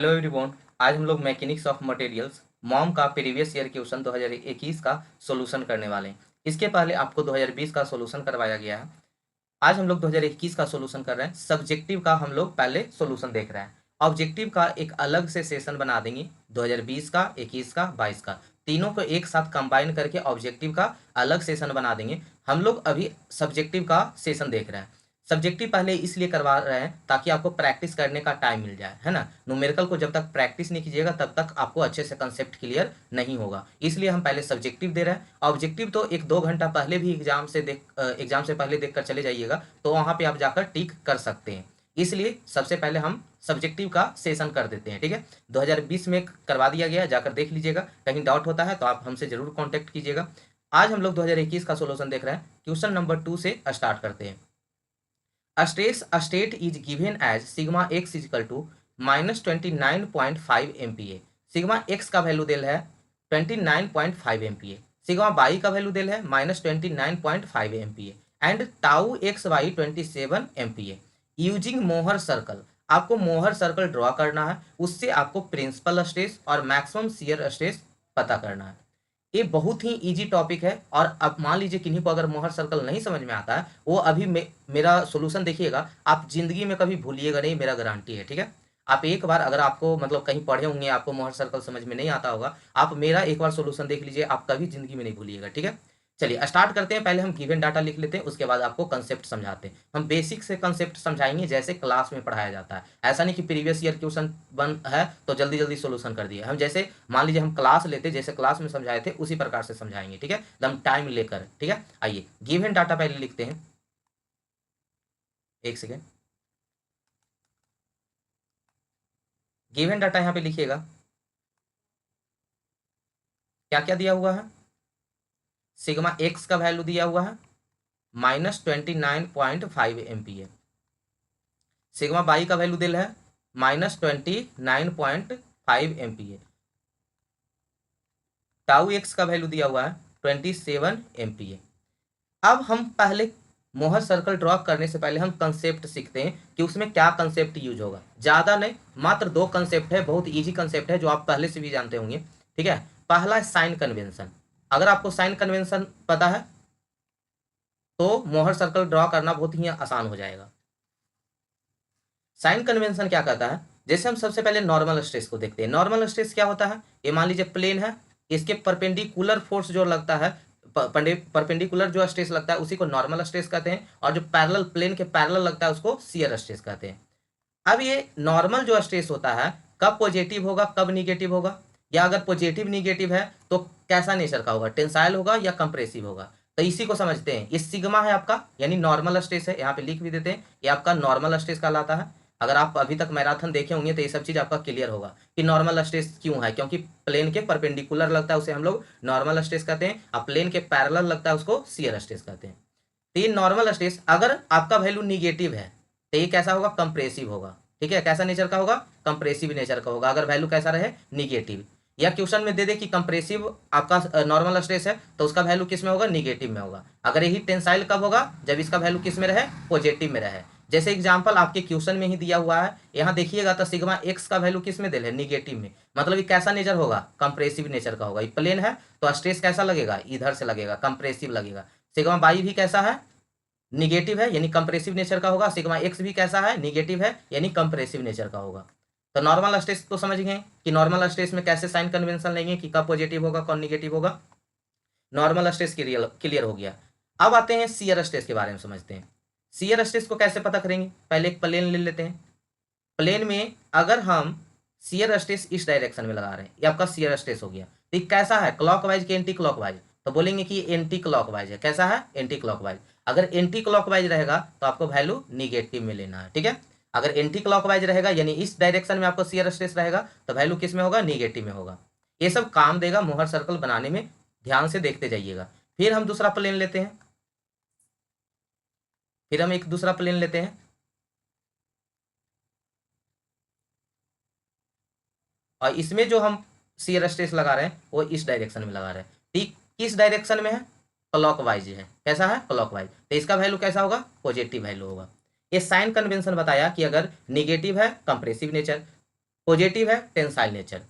Hello everyone. आज हम लोग मैकेनिक्स ऑफ मटेरियल्स मॉम का प्रीवियस ईयर क्वेश्चन 2021 का सॉल्यूशन करने वाले हैं। इसके पहले आपको 2020 का सॉल्यूशन करवाया गया है। आज हम लोग 2021 का सॉल्यूशन कर रहे हैं। सब्जेक्टिव का हम लोग पहले सॉल्यूशन देख रहे हैं। ऑब्जेक्टिव का एक अलग से सेशन बना देंगे। 2020 का, 21 का, 22 का तीनों को एक साथ कंबाइन करके ऑब्जेक्टिव का अलग सेशन बना देंगे। हम लोग अभी सब्जेक्टिव का सेशन देख रहे हैं। सब्जेक्टिव पहले इसलिए करवा रहे हैं ताकि आपको प्रैक्टिस करने का टाइम मिल जाए, है ना। न्यूमेरिकल को जब तक प्रैक्टिस नहीं कीजिएगा तब तक आपको अच्छे से कंसेप्ट क्लियर नहीं होगा, इसलिए हम पहले सब्जेक्टिव दे रहे हैं। ऑब्जेक्टिव तो 1-2 घंटा पहले भी एग्जाम से पहले देख कर चले जाइएगा, तो वहाँ पे आप जाकर टिक कर सकते हैं। इसलिए सबसे पहले हम सब्जेक्टिव का सेशन कर देते हैं, ठीक है। 2020 में करवा दिया गया, जाकर देख लीजिएगा। कहीं डाउट होता है तो आप हमसे जरूर कॉन्टेक्ट कीजिएगा। आज हम लोग 2021 का सोल्यूशन देख रहे हैं। क्वेश्चन नंबर 2 से स्टार्ट करते हैं। A state is given as sigma x is equal to -29.5 MPa। Sigma x का वैल्यू दिल है 29.5 MPa। सिग्मा y का वैल्यू दिल है -29.5 MPa and tau x y 27 MPa। Using Mohr circle, आपको मोहर सर्कल ड्रॉ करना है। उससे आपको प्रिंसिपल स्ट्रेस और मैक्सिमम शियर स्ट्रेस पता करना है। ये बहुत ही इजी टॉपिक है। और अब मान लीजिए किन्हीं को अगर मोहर सर्कल नहीं समझ में आता है, वो अभी मेरा सॉल्यूशन देखिएगा, आप जिंदगी में कभी भूलिएगा नहीं, मेरा गारंटी है, ठीक है। आप एक बार अगर आपको मतलब कहीं पढ़े होंगे, आपको मोहर सर्कल समझ में नहीं आता होगा, आप मेरा एक बार सॉल्यूशन देख लीजिए, आप कभी जिंदगी में नहीं भूलिएगा, ठीक है। चलिए स्टार्ट करते हैं। पहले हम गिवन डाटा लिख लेते हैं, उसके बाद आपको कंसेप्ट समझाते हैं। हम बेसिक से कंसेप्ट समझाएंगे जैसे क्लास में पढ़ाया जाता है। ऐसा नहीं कि प्रीवियस ईयर क्वेश्चन बन है तो जल्दी जल्दी सोल्यूशन कर दिए। हम जैसे मान लीजिए हम क्लास लेते, जैसे क्लास में समझाए थे उसी प्रकार से समझाएंगे, ठीक है, एकदम टाइम लेकर, ठीक है। आइए गिवन डाटा पहले लिखते हैं। एक सेकेंड, गिवन डाटा यहाँ पे लिखिएगा। क्या क्या दिया हुआ है? सिग्मा एक्स का वैल्यू दिया हुआ है -29.5 MPa। सिग्मा बाई का वैल्यू दिल है -29.5 MPa। टाउ एक्स का वैल्यू दिया हुआ है 27 MPa। अब हम पहले मोहर सर्कल ड्रॉ करने से पहले हम कंसेप्ट सीखते हैं कि उसमें क्या कंसेप्ट यूज होगा। ज़्यादा नहीं, मात्र 2 कंसेप्ट है, बहुत इजी कंसेप्ट है जो आप पहले से भी जानते होंगे, ठीक है। पहला है साइन कन्वेंशन। अगर आपको साइन कन्वेंशन पता है तो मोहर सर्कल ड्रॉ करना बहुत ही आसान हो जाएगा। साइन कन्वेंशन क्या कहता है? जैसे हम सबसे पहले नॉर्मल स्ट्रेस को देखते हैं। नॉर्मल स्ट्रेस क्या होता है? ये मान लीजिए प्लेन है, इसके परपेंडिकुलर फोर्स जो लगता है, परपेंडिकुलर जो स्ट्रेस लगता है उसी को नॉर्मल स्ट्रेस कहते हैं, और जो पैरेलल प्लेन के पैरेलल लगता है उसको शियर स्ट्रेस कहते हैं। अब ये नॉर्मल जो स्ट्रेस होता है कब पॉजिटिव होगा कब निगेटिव होगा, या अगर पॉजिटिव निगेटिव है तो कैसा नेचर का होगा, टेंसाइल होगा या कंप्रेसिव होगा, तो इसी को समझते हैं। ये सिग्मा है आपका, यानी नॉर्मल स्ट्रेस है। यहाँ पे लिख भी देते हैं, ये आपका नॉर्मल स्ट्रेस कहलाता है। अगर आप अभी तक मैराथन देखे होंगे तो ये सब चीज आपका क्लियर होगा कि नॉर्मल स्ट्रेस क्यों है, क्योंकि प्लेन के परपेंडिकुलर लगता है उसे हम लोग नॉर्मल स्ट्रेस कहते हैं, और प्लेन के पैरेलल लगता है उसको शियर स्ट्रेस कहते हैं। तो ये नॉर्मल स्ट्रेस अगर आपका वैल्यू निगेटिव है तो ये कैसा होगा? कंप्रेसिव होगा, ठीक है। कैसा नेचर का होगा? कंप्रेसिव नेचर का होगा, अगर वैल्यू कैसा रहे? निगेटिव। या क्वेश्चन में दे दे कि कंप्रेसिव आपका नॉर्मल स्ट्रेस है तो उसका वैल्यू किस में होगा? निगेटिव में होगा। अगर यही टेंसाइल कब होगा? जब इसका वैल्यू किस में रहे? पॉजिटिव में रहे। जैसे एग्जांपल आपके क्वेश्चन में ही दिया हुआ है, यहाँ देखिएगा तो सिग्मा एक्स का वैल्यू किस में दिल है? निगेटिव में। मतलब ये कैसा नेचर होगा? कंप्रेसिव नेचर का होगा। ये प्लेन है तो स्ट्रेस कैसा लगेगा? इधर से लगेगा, कंप्रेसिव लगेगा। सिग्मा बाई भी कैसा है? निगेटिव है, यानी कंप्रेसिव नेचर का होगा। सिग्मा एक्स भी कैसा है? निगेटिव है, यानी कंप्रेसिव नेचर का होगा। तो नॉर्मल स्ट्रेस तो समझ गए कि नॉर्मल स्ट्रेस में कैसे साइन कन्वेंशन लेंगे कि कब पॉजिटिव होगा कौन निगेटिव होगा। नॉर्मल स्ट्रेस क्लियर हो गया। अब आते हैं शियर स्ट्रेस के बारे में समझते हैं। शियर स्ट्रेस को कैसे पता करेंगे? पहले एक प्लेन ले लेते हैं। प्लेन में अगर हम शियर स्ट्रेस इस डायरेक्शन में लगा रहे हैं, ये आपका शियर स्ट्रेस हो गया। तो ये कैसा है? क्लॉकवाइज कि एंटी क्लॉकवाइज? तो बोलेंगे कि एंटी क्लॉकवाइज है। कैसा है? Anti clockwise. अगर एंटी क्लॉकवाइज रहेगा तो आपको वैल्यू निगेटिव में लेना है, ठीक है। अगर एंटी क्लॉकवाइज रहेगा यानी इस डायरेक्शन में आपको शियर स्ट्रेस रहेगा तो वैल्यू किस में होगा? निगेटिव में होगा। ये सब काम देगा मोहर सर्कल बनाने में, ध्यान से देखते जाइएगा। फिर हम दूसरा प्लेन लेते हैं। फिर हम एक दूसरा प्लेन लेते हैं और इसमें जो हम शियर स्ट्रेस लगा रहे हैं वो इस डायरेक्शन में लगा रहे हैं। ठीक किस डायरेक्शन में है? क्लॉकवाइज है। कैसा है? क्लॉकवाइज। तो इसका वैल्यू कैसा होगा? पॉजिटिव वैल्यू होगा। ये साइन कन्वेंशन बताया कि अगर निगेटिव है कंप्रेसिव नेचर, पॉजिटिव है टेंसाइल नेचर।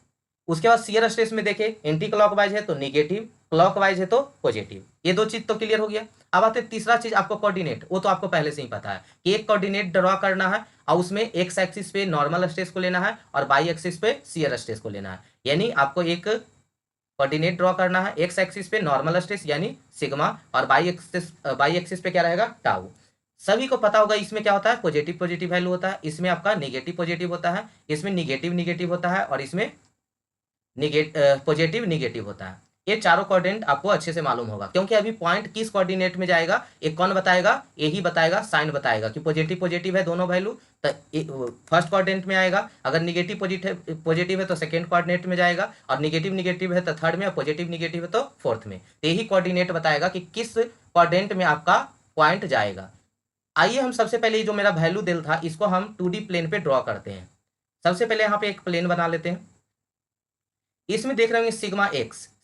उसके बाद शियर स्ट्रेस में देखें एंटी क्लॉकवाइज है तो निगेटिव, क्लॉकवाइज है तो पॉजिटिव। ये दो चीज तो क्लियर हो गया। अब आते तीसरा चीज आपको कोऑर्डिनेट, वो तो आपको पहले से ही पता है कि एक कोऑर्डिनेट ड्रॉ करना है और उसमें एक्स एक्सिस पे नॉर्मल स्ट्रेस को लेना है और बाई एक्सिस पे शियर स्ट्रेस को लेना है। यानी आपको एक कोऑर्डिनेट ड्रॉ करना है, एक्स एक्सिस पे नॉर्मल स्ट्रेस यानी सिग्मा और बाई एक्सिस पे क्या रहेगा टाउ। सभी को पता होगा इसमें क्या होता है पॉजिटिव पॉजिटिव वैल्यू होता है, इसमें आपका निगेटिव पॉजिटिव होता है, इसमें निगेटिव निगेटिव होता है और इसमें पॉजिटिव निगेटिव होता है। ये चारों कोऑर्डिनेट आपको अच्छे से मालूम होगा क्योंकि अभी पॉइंट किस कोऑर्डिनेट में जाएगा ये कौन बताएगा, यही बताएगा, साइन बताएगा कि पॉजिटिव पॉजिटिव है दोनों वैल्यू तो फर्स्ट कोऑर्डिनेट में आएगा, अगर निगेटिव पॉजिटिव है तो सेकेंड कोऑर्डिनेट में जाएगा और निगेटिव निगेटिव है तो थर्ड में और पॉजिटिव निगेटिव है तो फोर्थ में। तो यही कोऑर्डिनेट बताएगा कि किस कोऑर्डिनेट में आपका पॉइंट जाएगा। आइए हम सबसे पहले जो मेरा वैल्यू दिल था इसको हम 2D प्लेन पे ड्रॉ करते हैं। सबसे पहले यहाँ पे एक प्लेन बना लेते हैं। इसमें देख रहे होंगे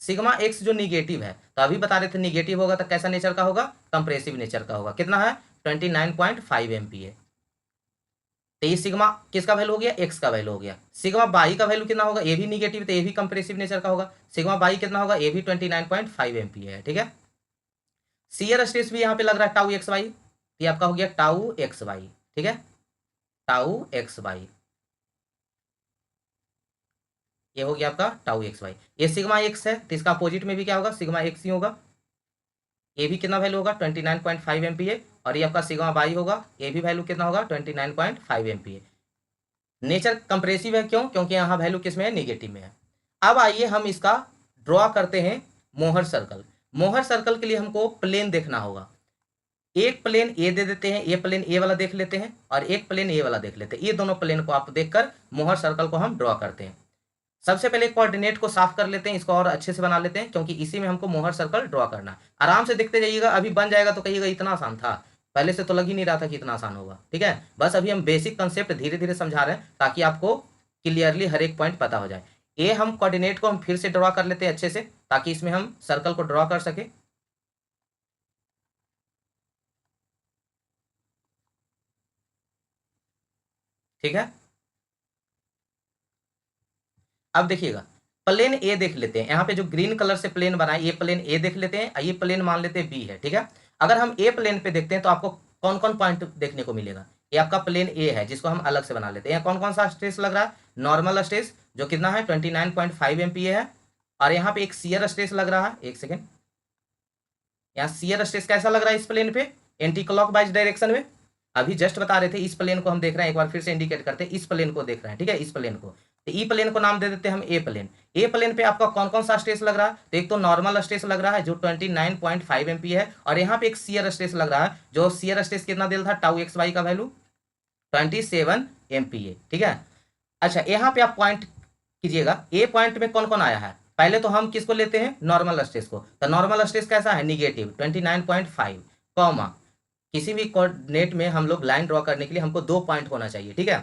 सिग्मा एक्स जो निगेटिव है तो अभी बता रहे थे निगेटिव होगा तो कैसा नेचर का होगा, कंप्रेसिव नेचर का होगा। कितना है 29.5 MPa। तो ये सिग्मा किसका वैल्यू हो गया, एक्स का वैल्यू हो गया। सिग्मा बाई का वैल्यू कितना होगा, ये भी निगेटिव तो ये भी कंप्रेसिव नेचर का होगा। सिग्मा बाई कितना होगा, ये भी 29.5 MPa है। ठीक है, शियर स्ट्रेस भी यहाँ पे लग रहा है टाउ एक्स वाई, ये आपका हो गया टाउ एक्स वाई। ठीक है, टाउ एक्स वाई ये हो गया आपका टाउ एक्स वाई। ये सिग्मा एक्स है तो इसका अपोजिट में भी क्या होगा सिग्मा एक्स ही होगा। ये भी कितना वैल्यू होगा 29.5 MPa और ये आपका सिग्मा बाई होगा, ये भी वैल्यू कितना होगा 29.5 MPa। नेचर कंप्रेसिव है क्यों, क्योंकि यहाँ वैल्यू किस में है निगेटिव में है। अब आइए हम इसका ड्रॉ करते हैं मोहर सर्कल। मोहर सर्कल के लिए हमको प्लेन देखना होगा। एक प्लेन ए दे देते हैं, ये प्लेन ए वाला देख लेते हैं और एक प्लेन ए वाला देख लेते हैं। ये दोनों प्लेन को आप देखकर मोहर सर्कल को हम ड्रॉ करते हैं। सबसे पहले कोऑर्डिनेट को साफ कर लेते हैं, इसको और अच्छे से बना लेते हैं क्योंकि इसी में हमको मोहर सर्कल ड्रॉ करना है। आराम से देखते जाइएगा, अभी बन जाएगा तो कहिएगा इतना आसान था, पहले से तो लग ही नहीं रहा था कि इतना आसान होगा। ठीक है, बस अभी हम बेसिक कंसेप्ट धीरे धीरे समझा रहे हैं ताकि आपको क्लियरली हर एक पॉइंट पता हो जाए। ये हम कोऑर्डिनेट को हम फिर से ड्रॉ कर लेते हैं अच्छे से ताकि इसमें हम सर्कल को ड्रॉ कर सके। ठीक है, अब देखिएगा प्लेन ए देख लेते हैं। यहाँ पे जो ग्रीन कलर से प्लेन बना है ये प्लेन ए देख लेते हैं, ये प्लेन मान लेते हैं बी है। ठीक है, अगर हम ए प्लेन पे देखते हैं तो आपको कौन कौन पॉइंट देखने को मिलेगा। ये आपका प्लेन ए है जिसको हम अलग से बना लेते हैं। यहाँ कौन कौन सा स्ट्रेस लग रहा है, नॉर्मल स्ट्रेस जो कितना है 29.5 MPa है और यहाँ पे एक शियर स्ट्रेस लग रहा है। एक सेकेंड, यहाँ शियर स्ट्रेस कैसा लग रहा है इस प्लेन पे, एंटी क्लॉकवाइज डायरेक्शन में। अभी जस्ट बता रहे थे इस प्लेन को हम देख रहे हैं, एक बार फिर से इंडिकेट करते हैं, इस प्लेन को देख रहे हैं। ठीक है, इस प्लेन को तो ई प्लेन को नाम दे देते हैं हम ए प्लेन। ए प्लेन पे आपका कौन कौन सा स्ट्रेस लग रहा है, तो एक तो नॉर्मल स्ट्रेस लग रहा है जो 29.5 MPa है और यहाँ पे एक शियर स्ट्रेस लग रहा है जो शियर स्ट्रेस कितना दिल था टाउ एक्स वाई का वैल्यू 27 MPa। ठीक है, अच्छा यहाँ पे आप पॉइंट कीजिएगा ए पॉइंट में कौन कौन आया है। पहले तो हम किसको लेते हैं नॉर्मल स्ट्रेस को, तो नॉर्मल स्ट्रेस कैसा है निगेटिव 29.5 कॉमा किसी भी कोऑर्डिनेट में हम लोग लाइन ड्रॉ करने के लिए हमको 2 पॉइंट होना चाहिए। ठीक है,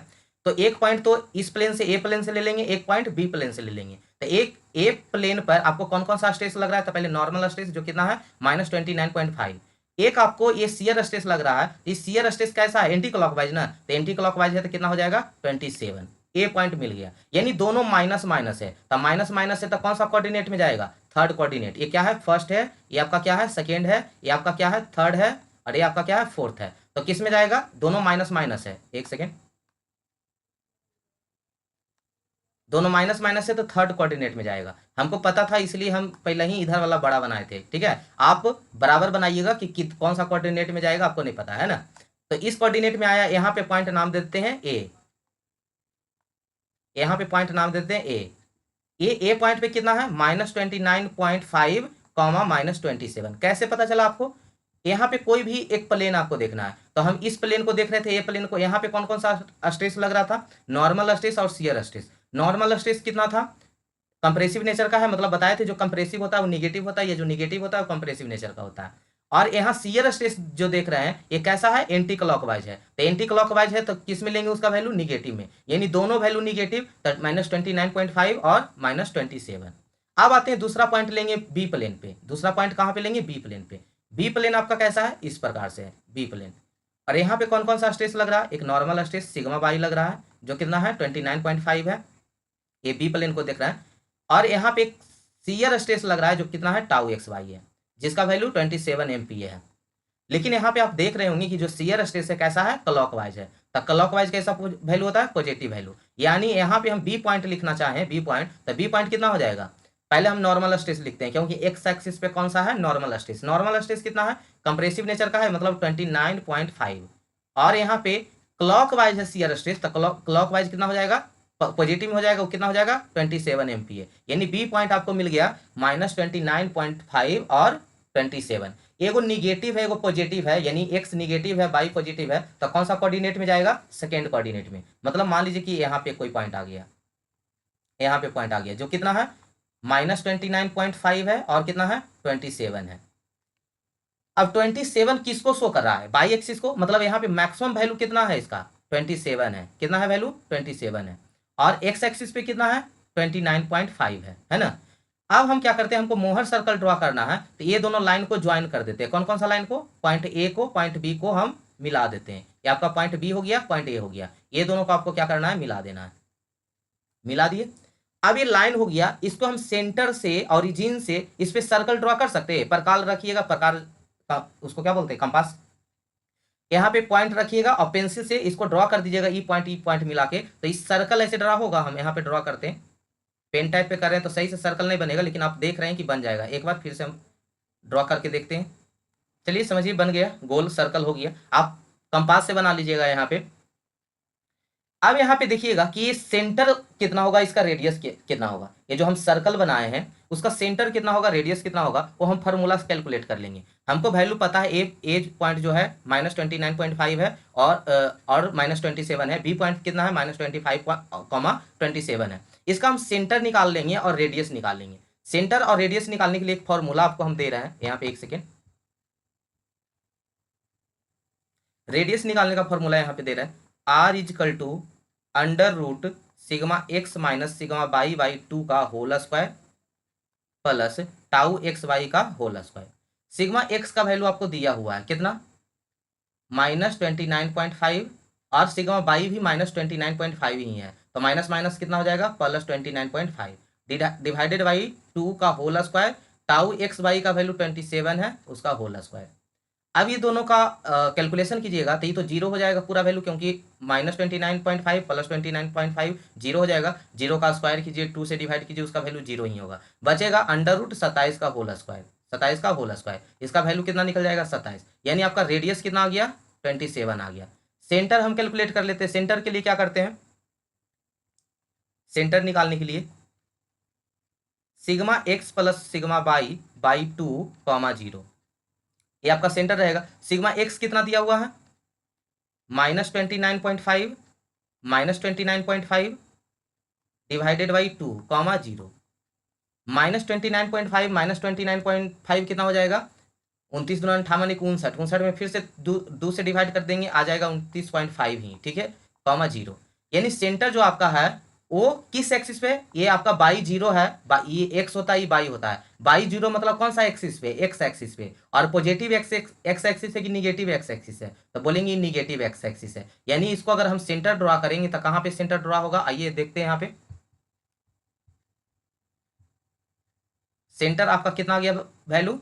तो एक पॉइंट तो इस प्लेन से ए प्लेन से ले लेंगे, एक पॉइंट बी प्लेन से ले लेंगे। तो एक ए प्लेन पर आपको कौन कौन सा स्ट्रेस लग रहा है, तो पहले नॉर्मल स्ट्रेस जो कितना है -29.5। एक आपको ये शियर स्ट्रेस लग रहा है, इस शियर स्ट्रेस कैसा है एंटी क्लॉकवाइज ना, तो एंटी क्लॉकवाइज है तो कितना हो जाएगा 27। ए पॉइंट मिल गया, यानी दोनों माइनस माइनस है, तो माइनस माइनस से तो कौन सा कोऑर्डिनेट में जाएगा थर्ड कोऑर्डिनेट। ये क्या है फर्स्ट है, ये आपका क्या है सेकेंड है, ये आपका क्या है थर्ड है और ये आपका क्या है फोर्थ है। तो किस में जाएगा, दोनों माइनस माइनस है। एक सेकेंड, दोनों माइनस माइनस से तो थर्ड कोऑर्डिनेट में जाएगा। हमको पता था इसलिए हम पहले ही इधर वाला बड़ा बनाए थे। ठीक है, आप बराबर बनाइएगा कि कौन सा कोऑर्डिनेट में जाएगा आपको नहीं पता है ना। तो इस कोऑर्डिनेट में आया, यहाँ पे पॉइंट नाम देते हैं ए, यहाँ पे पॉइंट नाम देते हैं ए। ये ए पॉइंट पे कितना है -29.5 कॉमा -27। कैसे पता चला आपको, यहाँ पे कोई भी एक प्लेन आपको देखना है, तो हम इस प्लेन को देख रहे थे ए प्लेन को, यहाँ पे कौन कौन सा स्ट्रेस लग रहा था नॉर्मल स्ट्रेस और शियर स्ट्रेस। नॉर्मल स्ट्रेस कितना था कंप्रेसिव नेचर का है, मतलब बताए थे जो कंप्रेसिव होता है वो निगेटिव होता है, ये जो निगेटिव होता है वो कंप्रेसिव नेचर का होता है। और यहाँ शियर स्ट्रेस जो देख रहे हैं ये कैसा है एंटी क्लॉकवाइज है, तो एंटी क्लॉकवाइज है तो किस में लेंगे उसका वैल्यू निगेटिव में, यानी दोनों वैल्यू निगेटिव -29.5 और -27। अब आते हैं दूसरा पॉइंट लेंगे बी प्लेन पे। दूसरा पॉइंट कहाँ पे लेंगे बी प्लेन पे। बी प्लेन आपका कैसा है इस प्रकार से है बी प्लेन, और यहाँ पे कौन कौन सा स्ट्रेस लग रहा है, एक नॉर्मल स्ट्रेस सिग्मा बाई लग रहा है जो कितना है 29.5 है। ये बी प्लेन को देख रहा है, और यहाँ पे एक शियर स्ट्रेस लग रहा है जो कितना है, टाउ एक्स वाई है, जिसका वैल्यू 27 MPa है। लेकिन यहाँ पे आप देख रहे होंगे कि जो शियर स्ट्रेस है कैसा है, क्लॉकवाइज है। तो क्लॉकवाइज कैसा वैल्यू होता है, पॉजिटिव वैल्यू। यानी यहाँ पे हम बी पॉइंट लिखना चाहें, बी पॉइंट, तो बी पॉइंट कितना हो जाएगा, पहले हम नॉर्मल स्ट्रेस लिखते हैं, क्योंकि एक्स एक्सिस पे कौन सा है, नॉर्मल स्ट्रेस। नॉर्मल स्ट्रेस कितना है, कंप्रेसिव नेचर का है, मतलब 29.5। और यहाँ पे क्लॉकवाइज है शियर स्ट्रेस, तो क्लॉकवाइज कितना हो जाएगा, पॉजिटिव में हो जाएगा, वो कितना हो जाएगा, 27 MPa। यानी बी पॉइंट आपको मिल गया -29.5 और 27। एगो निगेटिव है, एगो पॉजिटिव है, यानी एक्स निगेटिव है, बाई पॉजिटिव है, तो कौन सा कोऑर्डिनेट में जाएगा, सेकेंड कोऑर्डिनेट में। मतलब मान लीजिए कि यहाँ पे कोई पॉइंट आ गया, यहाँ पे पॉइंट आ गया जो कितना है, -29.5 है, और कितना है, 27 है। अब 27 किसको शो कर रहा है, बाई एक्सिस को, मतलब यहाँ पे मैक्सिमम वैल्यू कितना है इसका, 27 है। कितना है वैल्यू, 27 है। और एक्स एक्सिस पे कितना है, 29.5 है ना। अब हम क्या करते हैं, हमको मोहर सर्कल ड्रॉ करना है, तो ये दोनों लाइन को ज्वाइन कर देते हैं। कौन कौन सा लाइन को, पॉइंट ए को पॉइंट बी को हम मिला देते हैं। ये आपका पॉइंट बी हो गया, पॉइंट ए हो गया, ये दोनों को आपको क्या करना है, मिला देना है। मिला दिए। अब ये लाइन हो गया, इसको हम सेंटर से, ओरिजिन से इस पे सर्कल ड्रॉ कर सकते हैं। प्रकार रखिएगा, प्रकार उसको क्या बोलते हैं, कंपास। यहाँ पे पॉइंट रखिएगा और पेंसिल से इसको ड्रॉ कर दीजिएगा, ई पॉइंट मिला के, तो इस सर्कल ऐसे ड्रॉ होगा। हम यहाँ पे ड्रॉ करते हैं, पेन टाइप पे कर रहे हैं तो सही से सर्कल नहीं बनेगा, लेकिन आप देख रहे हैं कि बन जाएगा। एक बार फिर से हम ड्रॉ करके देखते हैं। चलिए समझिए, बन गया, गोल सर्कल हो गया। आप कंपास से बना लीजिएगा यहाँ पे। अब यहाँ पे देखिएगा कि ये सेंटर कितना होगा, इसका रेडियस कितना होगा। ये जो हम सर्कल बनाए हैं उसका सेंटर कितना होगा, रेडियस कितना होगा, वो हम फार्मूला से कैलकुलेट कर लेंगे। हमको वैल्यू पता है, एज पॉइंट जो है -29.5 है, और -27 है। बी पॉइंट कितना है, -25, 27 है। इसका हम सेंटर निकाल लेंगे और रेडियस निकाल लेंगे। सेंटर और रेडियस निकालने के लिए एक फॉर्मूला आपको हम दे रहे हैं यहाँ पे, एक सेकेंड। रेडियस निकालने का फॉर्मूला यहाँ पे दे रहा है, R = √σx - σy/2 का whole square plus tau x y का होल स्क्वायर। सिग्मा एक्स का वैल्यू आपको दिया हुआ है कितना, -29.5, और सिग्मा बाई भी -29.5 ही है, तो माइनस माइनस कितना हो जाएगा, +29.5 डिवाइडेड बाई 2 का whole square. Tau x y का वैल्यू 27 है, उसका होल स्क्वायर। अब ये दोनों का कैलकुलेशन कीजिएगा तो ये तो जीरो हो जाएगा पूरा वैल्यू, क्योंकि -29.5 + 29.5 जीरो हो जाएगा। जीरो का स्क्वायर कीजिए, 2 से डिवाइड कीजिए, उसका वैल्यू जीरो ही होगा। बचेगा √27 का होल स्क्वायर, 27 का होल स्क्वायर, इसका वैल्यू कितना निकल जाएगा, 27। यानी आपका रेडियस कितना आ गया, 27 आ गया। सेंटर हम कैलकुलेट कर लेते हैं। सेंटर के लिए क्या करते हैं, सेंटर निकालने के लिए sigma x plus sigma by by 2, 0, ये आपका सेंटर रहेगा। सिग्मा एक्स कितना दिया हुआ है, -29.5 -29.5 डिवाइडेड बाई 2, 0, -29.5 -29.5 कितना हो जाएगा, 29 दूना 58, 59, 59 में फिर से दो से डिवाइड कर देंगे, आ जाएगा 29.5 ही, ठीक है, 0। यानी सेंटर जो आपका है वो किस एक्सिस पे, ये आपका बाई जीरो है, ये एक्स होता है, ये बाई होता है। बाई जीरो मतलब कौन सा एक्सिस पे, एक्स एक्सिस पे। और पॉजिटिव एक्स एक्सिस है कि निगेटिव एक्स एक्सिस है, तो बोलेंगे निगेटिव एक्स एक्सिस है। यानी इसको अगर हम सेंटर ड्रॉ करेंगे तो कहाँ पे सेंटर ड्रॉ होगा, आइए देखते हैं। यहाँ पे सेंटर आपका कितना आ गया वैल्यू,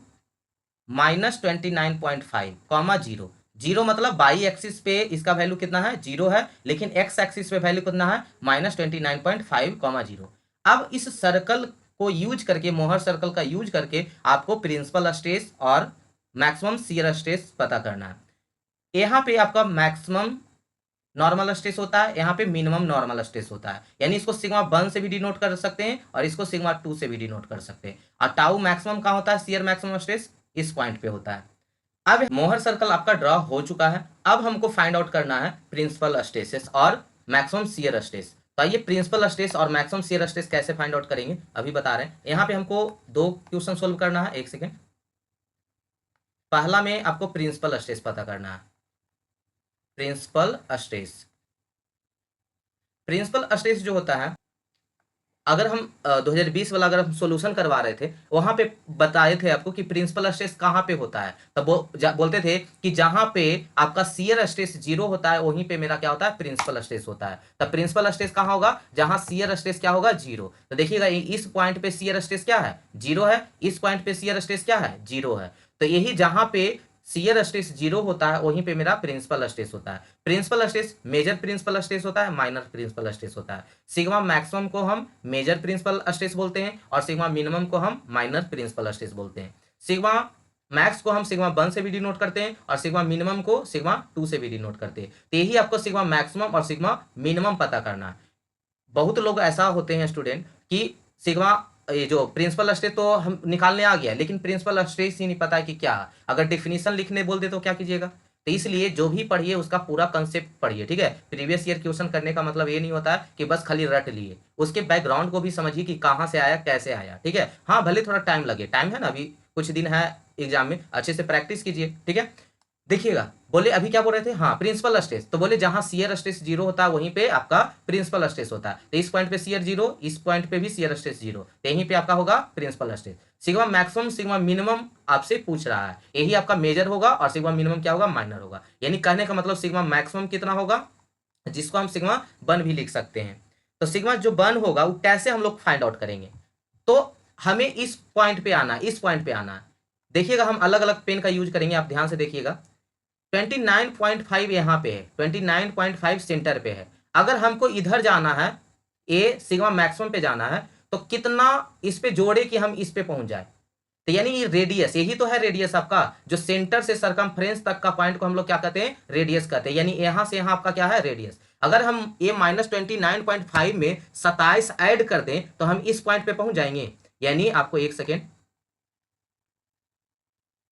-29.5, 0, जीरो मतलब बाई एक्सिस पे इसका वैल्यू कितना है, जीरो है, लेकिन एक्स एक्सिस पे वैल्यू कितना है, -29.5, 0। अब इस सर्कल को यूज करके, मोहर सर्कल का यूज करके आपको प्रिंसिपल स्ट्रेस और मैक्सिमम शियर स्ट्रेस पता करना है। यहाँ पे आपका मैक्सिमम नॉर्मल स्ट्रेस होता है, यहाँ पे मिनिमम नॉर्मल स्ट्रेस होता है। यानी इसको सिग्मा 1 से भी डिनोट कर सकते हैं और इसको सिग्मा 2 से भी डिनोट कर सकते हैं। और टाउ मैक्सिमम कहाँ होता है, शियर मैक्सिमम स्ट्रेस इस पॉइंट पे होता है। अब मोहर सर्कल आपका ड्रॉ हो चुका है। अब हमको फाइंड आउट करना है प्रिंसिपल स्ट्रेसेस और मैक्सिमम शियर स्ट्रेस। तो आइए प्रिंसिपल स्ट्रेस और मैक्सिमम शियर स्ट्रेस कैसे फाइंड आउट करेंगे अभी बता रहे हैं। यहाँ पे हमको 2 क्वेश्चन सोल्व करना है, एक सेकेंड। पहला में आपको प्रिंसिपल स्ट्रेस पता करना है, प्रिंसिपल स्ट्रेस। प्रिंसिपल स्ट्रेस जो होता है अगर हम 2020 वाला अगर हम सॉल्यूशन करवा रहे थे, वहां पे बताए थे आपको कि प्रिंसिपल स्ट्रेस कहाँ पे होता है, तब वो बोलते थे कि जहां पे आपका शियर स्ट्रेस 0 होता है वहीं पे मेरा क्या होता है, प्रिंसिपल स्ट्रेस होता है। तब प्रिंसिपल स्ट्रेस कहाँ होगा, जहां शियर स्ट्रेस क्या होगा, 0। तो देखिएगा इस पॉइंट पे शियर स्ट्रेस क्या है, 0 है, इस पॉइंट पे शियर स्ट्रेस क्या है, 0 है। तो यही जहां पे शियर स्ट्रेस 0 होता है वहीं पे मेरा प्रिंसिपल स्ट्रेस होता है। Principal stress major principal stress होता है, माइनर प्रिंसिपल स्ट्रेस होता है। सिग्मा मैक्सिमम को हम मेजर प्रिंसिपल स्ट्रेस बोलते हैं और सिग्मा मिनिमम को हम माइनर प्रिंसिपल स्ट्रेस बोलते हैं। सिग्मा मैक्स को हम सिग्मा 1 से भी डिनोट करते हैं और सिग्मा मिनिमम को सिग्मा 2 से भी डिनोट करते हैं। तो यही आपको सिग्मा मैक्सिमम और सिग्मा मिनिमम पता करना है। बहुत लोग ऐसा होते हैं स्टूडेंट कि सिग्मा ये जो प्रिंसिपल स्ट्रेस तो हम निकालने आ गया, लेकिन प्रिंसिपल स्ट्रेस ही नहीं पता है कि क्या है। अगर डेफिनेशन लिखने बोल दे तो क्या कीजिएगा। तो इसलिए जो भी पढ़िए उसका पूरा कंसेप्ट पढ़िए, ठीक है। प्रीवियस ईयर क्वेश्चन करने का मतलब ये नहीं होता है कि बस खाली रट लिए, उसके बैकग्राउंड को भी समझिए कि कहाँ से आया कैसे आया, ठीक है। हाँ भले थोड़ा टाइम लगे, टाइम है ना, अभी कुछ दिन है एग्जाम में, अच्छे से प्रैक्टिस कीजिए, ठीक है। देखिएगा बोले अभी क्या बोल रहे थे, हाँ प्रिंसिपल स्ट्रेस, तो बोले जहां शियर स्ट्रेस 0 होता है वहीं पे आपका प्रिंसिपल स्ट्रेस होता है। तो इस पॉइंट पे शियर 0, इस पॉइंट पे भी शियर स्ट्रेस 0, तो यहीं पे आपका होगा principal stress. Sigma maximum sigma minimum आपसे पूछ रहा है, यही आपका मेजर होगा और सिग्मा मिनिमम क्या होगा, माइनर होगा। यानी कहने का मतलब सिग्मा मैक्सिमम कितना होगा, जिसको हम सिग्मा 1 भी लिख सकते हैं। तो सिग्मा जो 1 होगा वो कैसे हम लोग फाइंड आउट करेंगे, तो हमें इस पॉइंट पे आना है, इस पॉइंट पे आना है। देखिएगा हम अलग अलग पेन का यूज करेंगे, आप ध्यान से देखिएगा। 29.5 यहाँ पे है, 29.5 सेंटर पे है। अगर हमको इधर जाना है, ए सिग्मा मैक्सिमम पे जाना है, तो कितना इस पे जोड़े कि हम इस पे पहुंच जाए। तो यानी ये रेडियस, यही तो है रेडियस आपका, जो सेंटर से सरकमफ्रेंस तक का पॉइंट को हम लोग क्या कहते हैं, रेडियस कहते हैं। यानी यहां से यहां आपका क्या है, रेडियस। अगर हम ये -29.5 में 27 ऐड कर दें तो हम इस पॉइंट पे पहुंच जाएंगे। यानी आपको एक सेकेंड,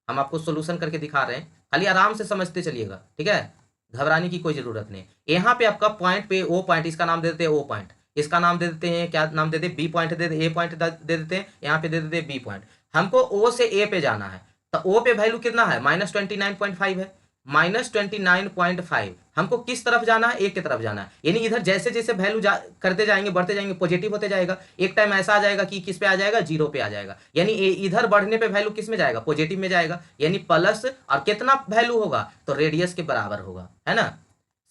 हम आपको सोल्यूशन करके दिखा रहे हैं, खाली आराम से समझते चलिएगा, ठीक है। घबराने की कोई जरूरत नहीं। यहाँ पे आपका पॉइंट पे ओ पॉइंट, इसका नाम दे देते हैं ओ पॉइंट, इसका नाम दे देते हैं, क्या नाम दे देते, बी पॉइंट दे देते, ए पॉइंट दे देते हैं, यहाँ पे दे देते हैं बी पॉइंट। हमको ओ से ए पे जाना है, तो ओ पे वैल्यू कितना है, -29.5 है। -29.5 हमको किस तरफ जाना है, एक की तरफ जाना है। यानी इधर जैसे जैसे वैल्यू करते जाएंगे, बढ़ते जाएंगे, पॉजिटिव होते जाएगा। एक टाइम ऐसा आ जाएगा कि किस पे आ जाएगा, 0 पे आ जाएगा। यानी इधर बढ़ने पे वैल्यू किस में जाएगा, पॉजिटिव में जाएगा। यानी प्लस, और कितना वैल्यू होगा, तो रेडियस के बराबर होगा, है ना।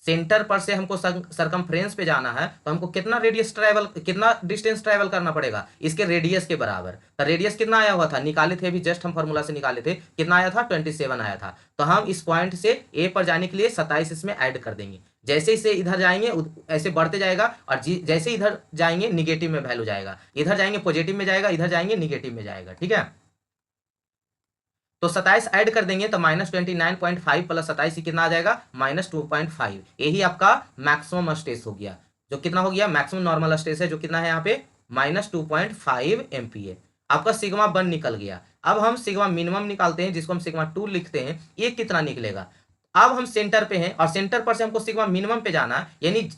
सेंटर पर से हमको सरकमफ्रेंस पे जाना है, तो हमको कितना रेडियस ट्रैवल, कितना डिस्टेंस ट्रैवल करना पड़ेगा, इसके रेडियस के बराबर। तो रेडियस कितना आया हुआ था, निकाले थे अभी जस्ट हम फॉर्मूला से निकाले थे, कितना आया था, 27 आया था। तो हम इस पॉइंट से ए पर जाने के लिए 27 इसमें ऐड कर देंगे। जैसे इसे इधर जाएंगे ऐसे बढ़ते जाएगा, और जैसे इधर जाएंगे निगेटिव में वैल्यू जाएगा, इधर जाएंगे पॉजिटिव में जाएगा, इधर जाएंगे निगेटिव में जाएगा, ठीक है। तो 27 ऐड कर देंगे तो -29.5 प्लस 27 कितना आ जाएगा, -2.5। यही आपका मैक्सिमम स्ट्रेस हो गया, जो कितना हो गया, मैक्सिमम नॉर्मल स्ट्रेस है, जो कितना है यहाँ पे -2.5 MPa। आपका सिग्मा 1 निकल गया। अब हम सिग्मा मिनिमम निकालते हैं, जिसको हम सिग्मा 2 लिखते हैं, ये कितना निकलेगा। अब हम सेंटर पे हैं और सेंटर पर से हमको सिग्मा मिनिमम पे जाना है, यानी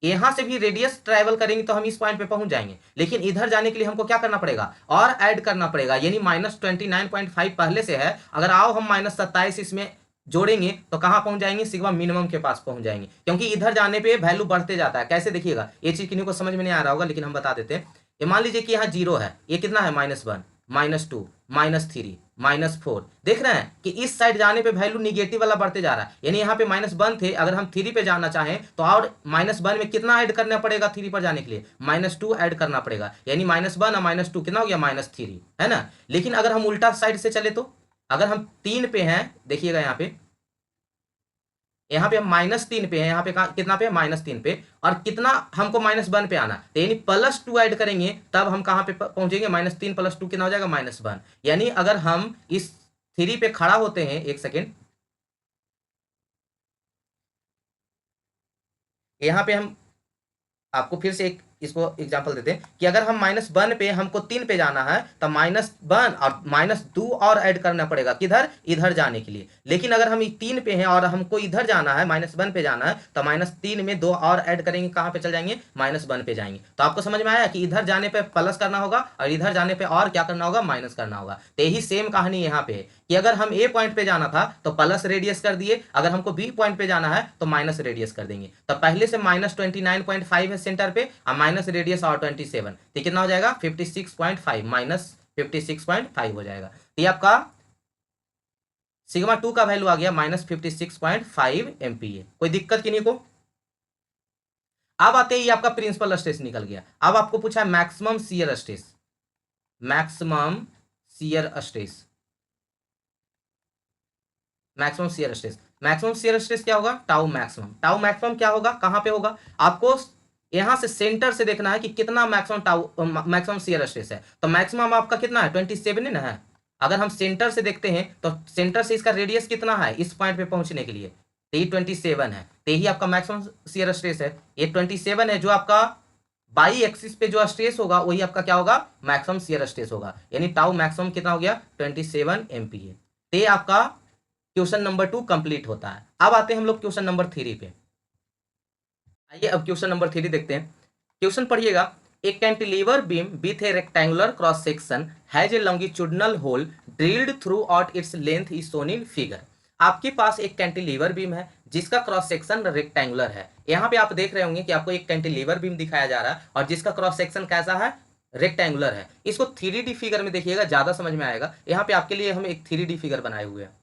यहां से भी रेडियस ट्रैवल करेंगे तो हम इस पॉइंट पे पहुंच जाएंगे। लेकिन इधर जाने के लिए हमको क्या करना पड़ेगा, और ऐड करना पड़ेगा। यानी -29.5 पहले से है, अगर आओ हम -27 इसमें जोड़ेंगे तो कहां पहुंच जाएंगे, सिग्मा मिनिमम के पास पहुंच जाएंगे। क्योंकि इधर जाने पे वैल्यू बढ़ते जाता है। कैसे देखिएगा, ये चीज किन्हीं को समझ में नहीं आ रहा होगा, लेकिन हम बता देते हैं। ये मान लीजिए कि यहाँ 0 है, ये कितना है, -1, -2, -3, -4। देख रहे हैं कि इस साइड जाने पे वैल्यू निगेटिव वाला बढ़ते जा रहा है। यानी यहाँ पे -1 थे, अगर हम 3 पे जाना चाहें तो और -1 में कितना ऐड करना पड़ेगा, 3 पर जाने के लिए -2 ऐड करना पड़ेगा। यानी -1 और -2 कितना हो गया, -3, है ना। लेकिन अगर हम उल्टा साइड से चले तो, अगर हम 3 पे हैं, देखिएगा यहाँ पे हम -3 पे हैं, यहाँ पे कितना पे, -3 पे, और कितना हमको -1 पे आना, तो यानी +2 ऐड करेंगे तब हम कहाँ पे पहुंचेंगे, -3 + 2 कितना हो जाएगा, -1। यानी अगर हम इस 3 पे खड़ा होते हैं, एक सेकेंड, यहाँ पे हम आपको फिर से एक इसको एग्जांपल देते हैं कि अगर हम -1 पे हमको 3 पे जाना है तो -1 और -2 और ऐड करना पड़ेगा, किधर, इधर जाने के लिए। लेकिन अगर हम 3 पे हैं और हमको इधर जाना है, -1 पे जाना है, तो -3 में 2 और ऐड करेंगे, कहाँ पे चल जाएंगे, -1 पे जाएंगे। तो आपको समझ में आया कि इधर जाने पे प्लस करना होगा और इधर जाने पे और क्या करना होगा, माइनस करना होगा। तो यही सेम कहानी यहाँ पे है कि अगर हम ए पॉइंट पे जाना था तो प्लस रेडियस कर दिए, अगर हमको बी पॉइंट पे जाना है तो माइनस रेडियस कर देंगे। तो पहले से -29.5 है सेंटर पे, और माइनस रेडियस और 27, तो कितना हो जाएगा 56.5 माइनस 56.5 हो जाएगा। तो ये आपका सिग्मा 2 का वैल्यू आ गया -56.5 MPa। कोई दिक्कत किन्हीं को? अब आते ही आपका प्रिंसिपल स्ट्रेस निकल गया। अब आपको पूछा है maximum shear stress, maximum shear stress, maximum shear stress. Maximum shear stress क्या होगा? Tau maximum. टाउ मैक्सिमम क्या होगा, कहां पे होगा? आपको यहां से सेंटर से देखना है कि कितना maximum tau maximum shear stress है। तो मैक्सिमम आपका कितना है 27 ना है। अगर हम सेंटर से देखते हैं तो सेंटर से इसका रेडियस कितना है इस पॉइंट पे पहुंचने के लिए, तो ये 27 है। तो यही आपका मैक्सिमम शियर स्ट्रेस है। ये 27 है, जो आपका बाई एक्सिस पे जो स्ट्रेस होगा वही आपका क्या होगा, मैक्सिमम शियर स्ट्रेस होगा। यानी टाउ मैक्सिमम कितना हो गया 27 MPa। तो ये आपका क्वेश्चन नंबर 2 कंप्लीट होता है। अब आते हैं हम लोग क्वेश्चन नंबर 3 पे। आइए अब क्वेश्चन नंबर 3 देखते हैं। क्वेश्चन पढ़िएगा, a cantilever beam with a rectangular cross section has a longitudinal hole drilled throughout its length is shown in figure. आपके पास एक कैंटिलीवर बीम है जिसका क्रॉस सेक्शन रेक्टेंगुलर है। यहाँ पे आप देख रहे होंगे कि आपको एक कैंटिलीवर बीम दिखाया जा रहा है और जिसका क्रॉस सेक्शन कैसा है, रेक्टेंगुलर है। इसको 3D फिगर में देखिएगा, ज्यादा समझ में आएगा। यहाँ पे आपके लिए हम एक 3D फिगर बनाए हुए हैं।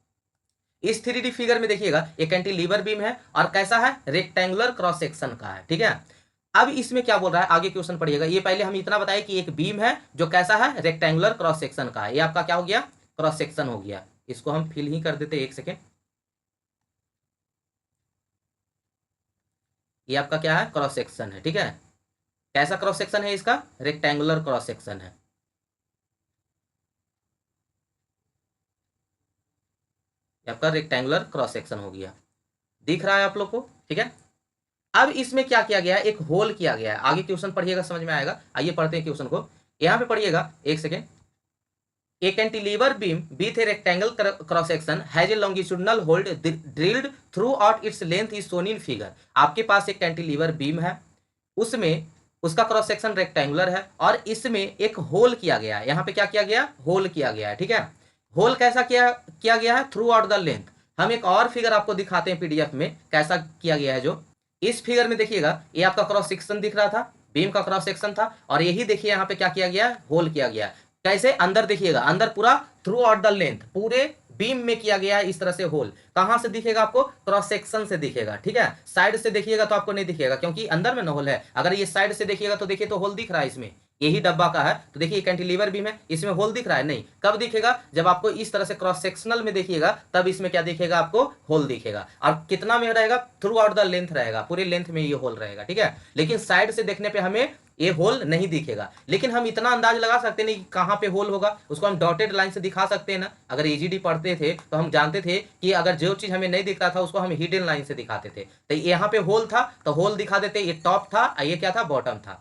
इस 3D फिगर में देखिएगा ये कैंटिलीवर बीम है और कैसा है, रेक्टेंगुलर क्रॉस सेक्शन का है। ठीक है, अब इसमें क्या बोल रहा है, आगे क्वेश्चन पढ़िएगा। ये पहले हम इतना बताए कि एक बीम है जो कैसा है, रेक्टेंगुलर क्रॉस सेक्शन का है। ये आपका क्या हो गया, क्रॉस सेक्शन हो गया। इसको हम फिल ही कर देते, एक सेकेंड। ये आपका क्या है, क्रॉस सेक्शन है। ठीक है, कैसा क्रॉस सेक्शन है इसका, रेक्टेंगुलर क्रॉस सेक्शन है। आपका रेक्टेंगुलर क्रॉस सेक्शन हो गया, दिख रहा है आप लोग को? ठीक है, अब इसमें क्या किया गया है, एक होल किया गया है। आगे क्वेश्चन पढ़िएगा, समझ में आएगा। आइए पढ़ते हैं क्वेश्चन को। यहां पे पढ़िएगा, एक second. A cantilever beam with a rectangle cross section has a longitudinal hold drilled throughout its length is shown in figure. आपके पास एक कैंटिलीवर बीम है, उसमें उसका क्रॉस सेक्शन रेक्टेंगुलर है और इसमें एक होल किया गया है। यहाँ पे क्या किया गया, होल किया गया है। ठीक है, होल कैसा किया गया है, थ्रू आउट द लेंथ। हम एक और फिगर आपको दिखाते हैं पीडीएफ में कैसा किया गया है। जो इस फिगर में देखिएगा, ये आपका क्रॉस सेक्शन दिख रहा था, बीम का क्रॉस सेक्शन था, और यही देखिए यहाँ पे क्या किया गया है, होल किया गया है। कैसे, अंदर देखिएगा, अंदर पूरा थ्रू आउट द लेंथ, पूरे बीम में किया गया है इस तरह से होल। कहां से दिखेगा आपको, क्रॉस सेक्शन से दिखेगा। ठीक है, साइड से देखिएगा तो आपको नहीं दिखेगा क्योंकि अंदर में न होल है। अगर ये साइड से देखिएगा तो देखिए तो होल दिख रहा है इसमें, यही डब्बा का है। तो देखिए कैंटिलीवर बीम है, इसमें होल दिख रहा है? नहीं। कब दिखेगा, जब आपको इस तरह से क्रॉस सेक्शनल में देखिएगा तब इसमें क्या दिखेगा, आपको होल दिखेगा। और कितना में रहेगा, थ्रू आउट द लेंथ रहेगा, पूरे लेंथ में ये होल रहेगा। ठीक है, लेकिन साइड से देखने पे हमें ये होल नहीं दिखेगा। लेकिन हम इतना अंदाज लगा सकते नहीं कि कहां पे होल होगा, उसको हम डॉटेड लाइन से दिखा सकते हैं ना। अगर ईजीडी पढ़ते थे तो हम जानते थे कि अगर जो चीज हमें नहीं दिख रहा था उसको हम हिडन लाइन से दिखाते थे। तो यहाँ पे होल था तो होल दिखा देते, ये टॉप था, ये क्या था, बॉटम था।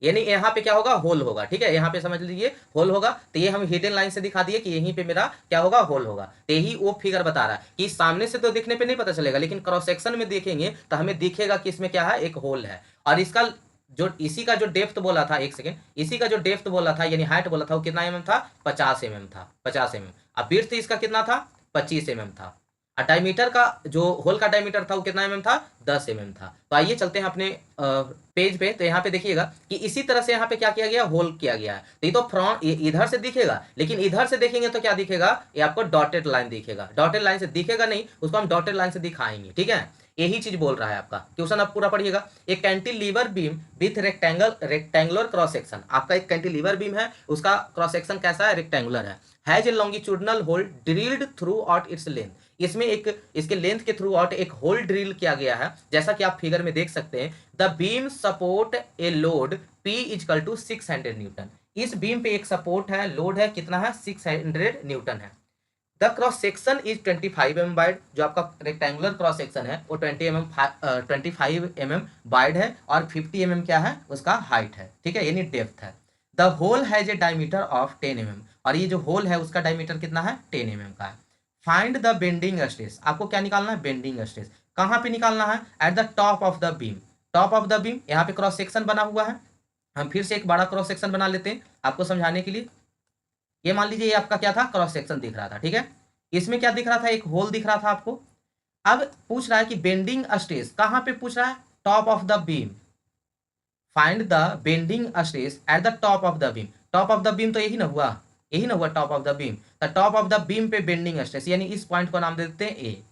यानी यहाँ पे क्या होगा, होल होगा। ठीक है, यहाँ पे समझ लीजिए होल होगा। तो ये हम हिडन लाइन से दिखा दिए कि यहीं पे मेरा क्या होगा, होल होगा। तो यही वो फिगर बता रहा है कि सामने से तो दिखने पे नहीं पता चलेगा, लेकिन क्रॉस सेक्शन में देखेंगे तो हमें दिखेगा कि इसमें क्या है, एक होल है। और इसका जो इसी का जो डेप्थ बोला था, एक सेकेंड, इसी का जो डेप्थ बोला था यानी हाइट बोला था वो कितना mm था, 50 mm था, 50 mm। अब विड्थ इसका कितना था, 25 mm था। और डायमीटर का जो होल का डायमीटर था वो कितना mm था, 10 mm था। तो आइए चलते हैं अपने पेज पे। तो यहाँ पे देखिएगा कि इसी तरह से यहाँ पे क्या किया गया, होल किया गया है। तो ये तो फ्रंट इधर से दिखेगा, लेकिन इधर से देखेंगे तो क्या दिखेगा, ये आपको डॉटेड लाइन दिखेगा। डॉटेड लाइन से दिखेगा नहीं, उसको हम डॉटेड लाइन से दिखाएंगे। ठीक है, यही चीज बोल रहा है आपका क्वेश्चन। आप पूरा पढ़िएगा। एक cantilever beam with rectangular cross section, आपका एक कैंटिलीवर बीम है, उसका क्रॉस सेक्शन कैसा है, रेक्टेंगुलर है। Has a longitudinal hole drilled throughout its length, इसमें एक इसके लेंथ के थ्रू आउट एक होल ड्रिल किया गया है, जैसा कि आप फिगर में देख सकते हैं। The beam support a load P is equal to 600 newton. इस बीम पे एक सपोर्ट है, लोड है, कितना है, 600 न्यूटन है। The cross section is 25 mm wide, जो आपका रेक्टेंगुलर क्रॉस सेक्शन है वो 25 mm वाइड है और 50 mm क्या है, उसका हाइट है। ठीक है, यानी डेप्थ है। The hole has a diameter of 10 mm, और ये जो होल है उसका डायमीटर कितना है, 10 mm का है। फाइंड द बेंडिंग स्ट्रेस, आपको क्या निकालना है, बेंडिंग स्ट्रेस। कहां पे निकालना है, at the top of the beam. Top of the beam, यहाँ पे क्रॉस सेक्शन बना हुआ है। हम फिर से एक बड़ा क्रॉस सेक्शन बना लेते हैं आपको समझाने के लिए। ये मान लीजिए ये आपका क्या था, क्रॉस सेक्शन दिख रहा था। ठीक है, इसमें क्या दिख रहा था, एक होल दिख रहा था आपको। अब पूछ रहा है कि बेंडिंग स्ट्रेस कहां पे पूछ रहा है, top of the beam. Find the bending stress at the top of the beam. Top of the beam तो यही ना हुआ, यही ना हुआ top of the beam. The top of the beam पे बेंडिंग स्ट्रेस, यानी इस पॉइंट को नाम दे देते हैं ए।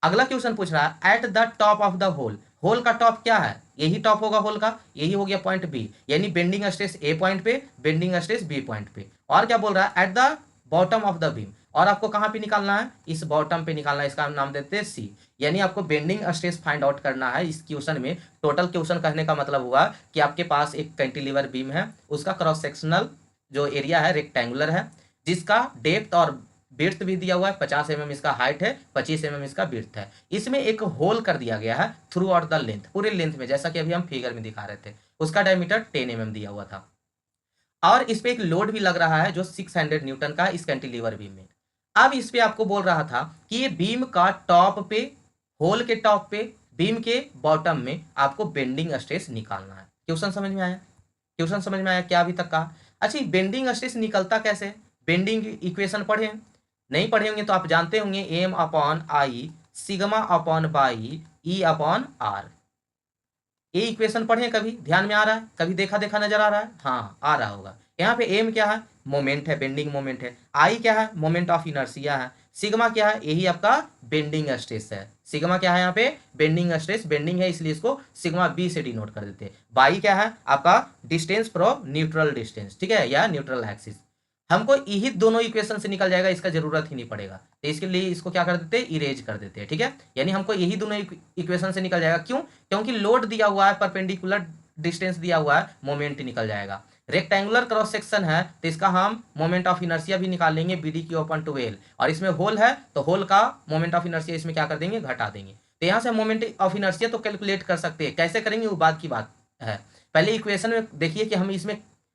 अगला क्वेश्चन पूछ रहा है at the top of the hole. Hole का टॉप क्या है, यही टॉप होगा होल का, यही हो गया पॉइंट बी, यानी बेंडिंग स्ट्रेस ए पॉइंट पे, बेंडिंग स्ट्रेस बी पॉइंट पे। और क्या बोल रहा है at the bottom of the beam, और आपको कहां पे निकालना है, इस बॉटम पे निकालना है, इसका हम नाम देते हैं सी। यानी आपको बेंडिंग स्ट्रेस फाइंड आउट करना है इस क्वेश्चन में। टोटल क्वेश्चन कहने का मतलब हुआ कि आपके पास एक कैंटिलीवर बीम है, उसका क्रॉस सेक्शनल जो एरिया है रेक्टेंगुलर है, जिसका डेप्थ और विड्थ भी दिया हुआ है, 50 mm इसका हाइट है, 25 mm इसका विड्थ है। इसमें एक होल कर दिया गया है थ्रू आउट द लेंथ, पूरे लेंथ में, जैसा कि अभी हम फिगर में दिखा रहे थे। उसका डायमीटर 10 mm दिया हुआ था, और इस पे एक लोड भी लग रहा है जो 600 न्यूटन का इस कैंटिलीवर बीम में। अब इस पे आपको बोल रहा था कि ये बीम का टॉप पे, होल के टॉप पे, बीम के बॉटम में आपको बेंडिंग स्ट्रेस निकालना है। क्वेश्चन समझ में आया, क्वेश्चन समझ में आया क्या अभी तक का? अच्छा, बेंडिंग स्ट्रेस निकलता कैसे? बेंडिंग इक्वेशन पढ़े हैं? नहीं पढ़े होंगे तो आप जानते होंगे M upon I sigma upon y E upon R. ये इक्वेशन पढ़े कभी? ध्यान में आ रहा है? कभी देखा देखा नजर आ रहा है? हाँ आ रहा होगा। यहाँ पे एम क्या है? मोमेंट है, बेंडिंग मोमेंट है। आई क्या है? मोमेंट ऑफ इनर्शिया है। सिग्मा क्या है? यही आपका बेंडिंग स्ट्रेस है। सिग्मा क्या है? यहाँ पे बेंडिंग स्ट्रेस, बेंडिंग है इसलिए इसको सिग्मा बी से डिनोट कर देते हैं। बाई क्या है? आपका डिस्टेंस फ्रॉम न्यूट्रल डिस्टेंस, ठीक है, या न्यूट्रल एक्सिस। हमको यही दोनों इक्वेशन से निकल जाएगा, इसका जरूरत ही नहीं पड़ेगा, तो इसके लिए इसको क्या कर देते हैं, इरेज कर देते हैं, ठीक है। यानी हमको यही दोनों इक्वेशन से निकल जाएगा। क्यों? क्योंकि लोड दिया हुआ है, परपेंडिकुलर डिस्टेंस दिया हुआ है, मोमेंट निकल जाएगा। रेक्टेंगुलर क्रॉस सेक्शन है तो इसका हम मोमेंट ऑफ इनर्शिया भी निकाल लेंगे, बीडी क्यू अपन 12। और इसमें होल है तो होल का मोमेंट ऑफ इनर्शिया इसमें क्या कर देंगे, घटा देंगे। तो यहाँ से मोमेंट ऑफ इनर्शिया तो कैलकुलेट कर सकते हैं, कैसे करेंगे वो बात की बात है। पहले इक्वेशन में देखिए कि हम इसमें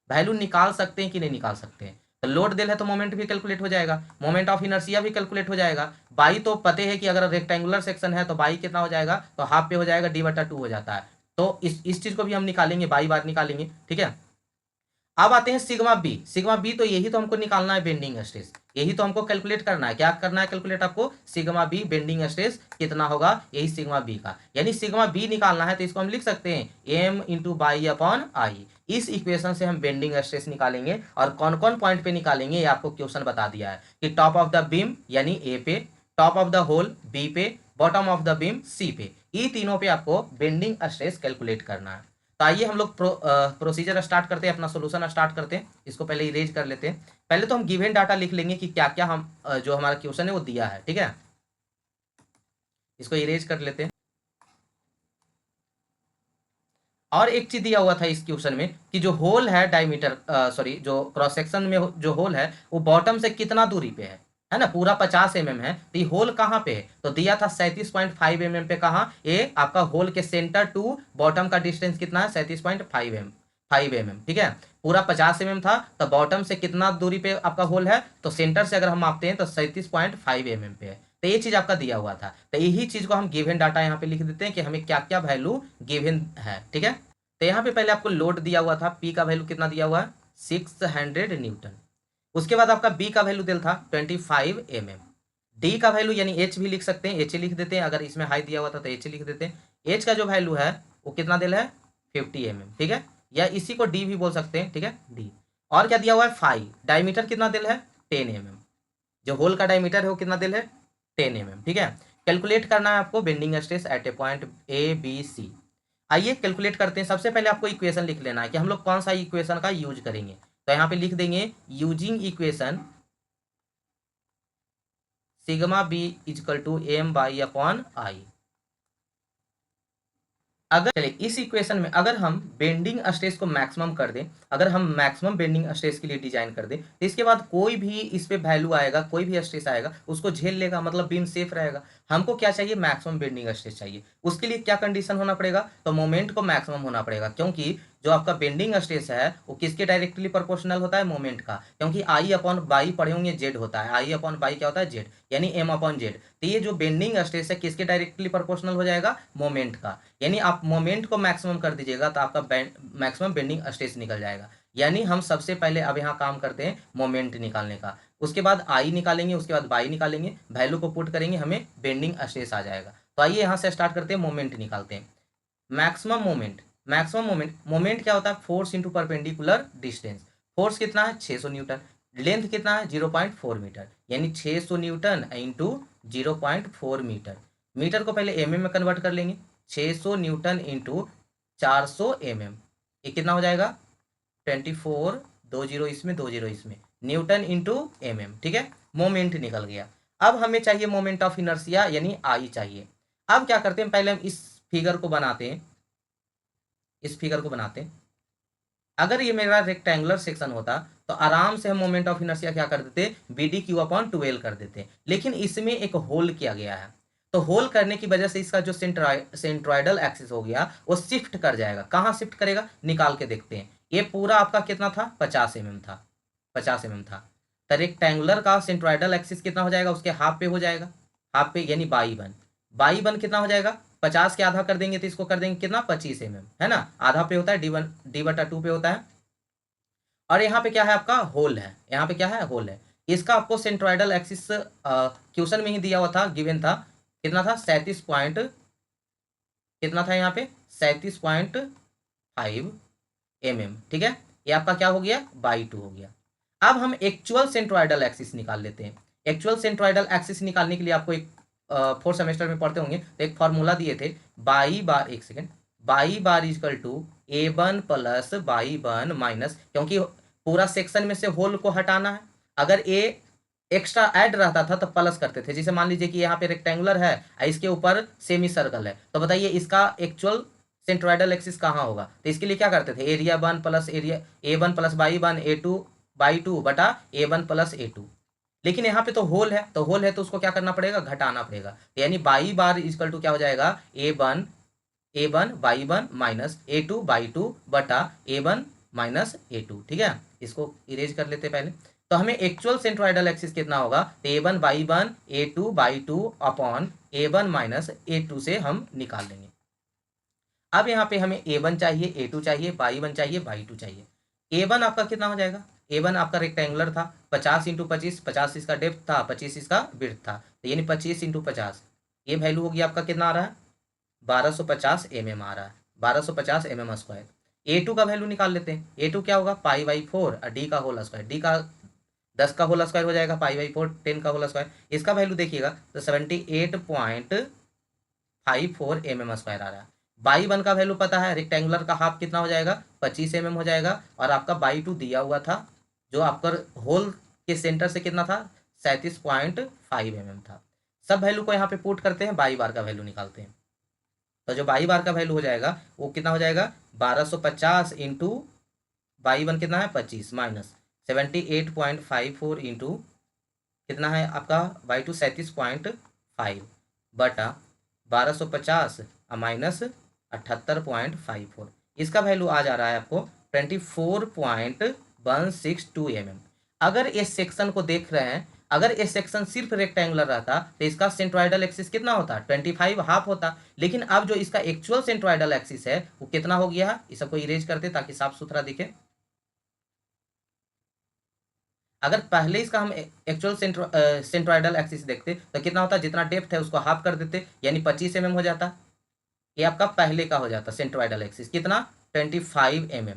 वैल्यू निकाल सकते हैं कि नहीं निकाल सकते हैं। तो लोड दिल है तो मोमेंट भी कैलकुलेट हो जाएगा, मोमेंट ऑफ इनर्शिया भी कैलकुलेट हो जाएगा। बाई तो पते है कि अगर रेक्टेंगुलर सेक्शन है तो बाई कितना हो जाएगा, तो हाफ पे हो जाएगा, डी/2 हो जाता है। तो इस चीज को भी हम निकालेंगे, बाई बार निकालेंगे, ठीक है। अब आते हैं सिग्मा बी। सिग्मा बी तो यही तो हमको निकालना है, बेंडिंग स्ट्रेस, यही तो हमको कैलकुलेट करना है। क्या करना है कैलकुलेट आपको? सिग्मा बी बेंडिंग स्ट्रेस कितना होगा, यही सिग्मा बी का, यानी सिग्मा बी निकालना है। तो इसको हम लिख सकते हैं M into y upon I. इस इक्वेशन से हम बेंडिंग स्ट्रेस निकालेंगे, और कौन कौन पॉइंट पे निकालेंगे ये आपको क्वेश्चन बता दिया है कि टॉप ऑफ द बीम यानी ए पे, top of the whole B पे, बॉटम ऑफ द बीम सी पे, ये तीनों पे आपको बेंडिंग स्ट्रेस कैलकुलेट करना है। तो आइए हम लोग प्रोसीजर स्टार्ट करते हैं, अपना सोल्यूशन स्टार्ट करते हैं। इसको पहले इरेज कर लेते हैं। पहले तो हम गिवन डाटा लिख लेंगे कि क्या क्या हम जो हमारा क्वेश्चन है वो दिया है, ठीक है। इसको इरेज कर लेते हैं। और एक चीज दिया हुआ था इस क्वेश्चन में कि जो होल है डायमीटर, सॉरी, जो क्रॉस सेक्शन में जो होल है वो बॉटम से कितना दूरी पे है ना, पूरा 50 mm है, तो ये होल कहाँ पे है? तो दिया था 37.5 mm पे। कहाँ? ये आपका होल के सेंटर टू बॉटम का डिस्टेंस कितना है? 37.5 mm, ठीक है। पूरा 50 mm था, तो बॉटम से कितना दूरी पे आपका होल है? तो सेंटर से अगर हम मापते हैं तो 37.5 mm पे है। तो ये चीज आपका दिया हुआ था, तो यही चीज को हम गिवन डाटा यहाँ पे लिख देते हैं कि हमें क्या क्या वैल्यू गिवन है, ठीक है। तो यहाँ पे पहले आपको लोड दिया हुआ था, पी का वैल्यू कितना दिया हुआ है? 600 न्यूटन। उसके बाद आपका बी का वैल्यू दिया था 25 mm। डी का वैल्यू यानी एच भी लिख सकते हैं, एच लिख देते हैं, अगर इसमें हाई दिया हुआ था तो एच लिख देते हैं। एच का जो वैल्यू है वो कितना दिया है? 50 mm, ठीक है, या इसी को डी भी बोल सकते हैं, ठीक है, डी। और क्या दिया हुआ है? फाइव। डायमीटर कितना दिया है? 10 mm। जो होल का डायमीटर है वो कितना दिया है? 10 mm, ठीक है। कैलकुलेट करना है आपको bending stress at a point A B C. आइए कैलकुलेट करते हैं। सबसे पहले आपको इक्वेशन लिख लेना है कि हम लोग कौन सा इक्वेशन का यूज करेंगे। तो यहाँ पे लिख देंगे using equation sigma B is equal to M y upon I. अगर चलिए इस इक्वेशन में अगर हम बेंडिंग स्ट्रेस को मैक्सिमम कर दें, अगर हम मैक्सिमम बेंडिंग स्ट्रेस के लिए डिजाइन कर दें, तो इसके बाद कोई भी इस पे वैल्यू आएगा, कोई भी स्ट्रेस आएगा उसको झेल लेगा, मतलब बीम सेफ रहेगा। हमको क्या चाहिए? मैक्सिमम बेंडिंग स्ट्रेस चाहिए। उसके लिए क्या कंडीशन होना पड़ेगा? तो मोमेंट को मैक्सिमम होना पड़ेगा, क्योंकि जो आपका बेंडिंग स्ट्रेस है वो किसके डायरेक्टली प्रोपोर्शनल होता है? मोमेंट का। क्योंकि आई अपॉन बाई पढ़े होंगे जेड होता है, आई अपॉन बाई क्या होता है? जेड, यानी एम अपॉन जेड। तो ये जो बेंडिंग स्ट्रेस है किसके डायरेक्टली प्रोपोर्शनल हो जाएगा? मोमेंट का। यानी आप मोमेंट को मैक्सिमम कर दीजिएगा तो आपका मैक्सिमम बेंडिंग स्ट्रेस निकल जाएगा। यानी हम सबसे पहले अब यहाँ काम करते हैं मोमेंट निकालने का, उसके बाद आई निकालेंगे, उसके बाद बाई निकालेंगे, वैल्यू को पुट करेंगे, हमें बेंडिंग स्ट्रेस आ जाएगा। तो आइए यहाँ से स्टार्ट करते हैं, मोमेंट निकालते हैं। Maximum moment maximum moment, moment क्या होता है, force into perpendicular distance. Force कितना है 600 न्यूटन, लेंथ कितना है 0.4 मीटर, यानी 600 न्यूटन इंटू 0.4 मीटर। मीटर को पहले एम में कन्वर्ट कर लेंगे, 600 न्यूटन इंटू 400 ये कितना हो जाएगा 24, 20 इसमें 20 इसमें, न्यूटन इंटू ठीक है। मोमेंट निकल गया। अब हमें चाहिए मोमेंट ऑफ इनर्शिया यानी आई चाहिए। अब क्या करते हैं, पहले हम इस फिगर को बनाते हैं, इस फिगर को बनाते हैं। अगर ये मेरा रेक्टेंगुलर सेक्शन होता तो आराम से हम मोमेंट ऑफ इनर्शिया क्या कर देते, BD/12 कर देते, लेकिन इसमें एक होल किया गया है। तो होल करने की वजह से इसका जो सेंट्रॉयडल एक्सिस हो गया वो शिफ्ट कर जाएगा। कहाँ शिफ्ट करेगा, निकाल के देखते हैं। ये पूरा आपका कितना था 50 था, 50 था। तो रेक्टेंगुलर का सेंट्रॉयडल एक्सिस कितना हो जाएगा, उसके हाफ पे हो जाएगा, हाफ पे यानी बाई वन कितना हो जाएगा, 50 के आधा कर देंगे तो इसको कर देंगे कितना 25 है ना, आधा पे होता है D/2 पे होता है। और यहाँ पे क्या है आपका होल है, यहाँ पे क्या है होल है। इसका आपको सेंट्रॉयडल एक्सिस क्वेश्चन में ही दिया हुआ था, गिवन था, कितना था 37 पॉइंट, कितना था यहाँ पे 37.5 ठीक है। ये आपका क्या हो गया बाई 2 हो गया। अब हम एक्चुअल सेंट्रॉयडल एक्सिस निकाल लेते हैं। एक्चुअल सेंट्रॉयडल एक्सिस निकालने के लिए आपको एक फोर्थ सेमेस्टर में पढ़ते होंगे तो एक फॉर्मूला दिए थे, बाई बार, एक second, y bar is equal to A1 plus y 1 minus, क्योंकि पूरा सेक्शन में से होल को हटाना है। अगर ए एक्स्ट्रा ऐड रहता था तो प्लस करते थे। जैसे मान लीजिए कि यहाँ पे रेक्टेंगुलर है, इसके ऊपर सेमी सर्कल है, तो बताइए इसका एक्चुअल सेंट्रॉयडल एक्सिस कहाँ होगा। तो इसके लिए क्या करते थे, area 1 plus area A1 plus y 1 A2/2 बटा A1 प्लस A2। लेकिन यहाँ पे तो होल है, तो होल है तो उसको क्या करना पड़ेगा, घटाना पड़ेगा। यानी बाई बार इजकल टू क्या हो जाएगा A1 बाई 1 माइनस A2/2 बटा A1 माइनस A2। ठीक है, इसको इरेज कर लेते पहले। तो हमें एक्चुअल सेंट्रॉयडल एक्सिस कितना होगा, तो A1 by 1 A2/2 upon A1 minus A2 से हम निकाल लेंगे। अब यहाँ पे हमें A1 चाहिए, A2 चाहिए, बाई 1 चाहिए, बाई 2 चाहिए। A1 आपका कितना हो जाएगा, A1 आपका रेक्टेंगुलर था, 50 इंटू 25, 50 इसका डेप्थ था, 25 इसका विड्थ था, तो यानी 25 इंटू 50, ये वैल्यू होगी आपका कितना आ रहा है 1250 आ रहा है, 1250 स्क्वायर। A2 का वैल्यू निकाल लेते हैं। A2 क्या होगा π/4 और D का होल स्क्वायर, D का 10 का होल स्क्वायर हो जाएगा, π/4 10 का होल स्क्वायर। इसका वैल्यू देखिएगा तो 78.54 स्क्वायर आ रहा है। बाई 1 का वैल्यू पता है, रेक्टेंगुलर का हाफ कितना हो जाएगा 25 हो जाएगा, और आपका बाई 2 दिया हुआ था जो आपका होल के सेंटर से कितना था 37.5 था। सब वैल्यू को यहाँ पे पुट करते हैं, बाई बार का वैल्यू निकालते हैं। तो जो बाई बार का वैल्यू हो जाएगा वो कितना हो जाएगा 1250 इंटू बाई 1 कितना है 25 माइनस 78.54 इंटू कितना है आपका बाई 2 37.5 बटा 1250 माइनस 78.54, इसका वैल्यू आ जा रहा है आपको 24.162 अगर इस सेक्शन को देख रहे हैं, अगर ये सेक्शन सिर्फ रेक्टेंगुलर रहता तो इसका सेंट्रॉयडल एक्सिस कितना होता 25 हाफ होता। लेकिन अब जो इसका एक्चुअल सेंट्रॉयडल एक्सिस है वो कितना हो गया है, इस सबको इरेज करते ताकि साफ सुथरा दिखे। अगर पहले इसका हम एक्चुअल सेंट्रॉयडल एक्सिस देखते तो कितना होता, जितना डेप्थ है उसको हाफ कर देते यानी 25 हो जाता। ये आपका पहले का हो जाता सेंट्रॉयडल एक्सिस कितना 25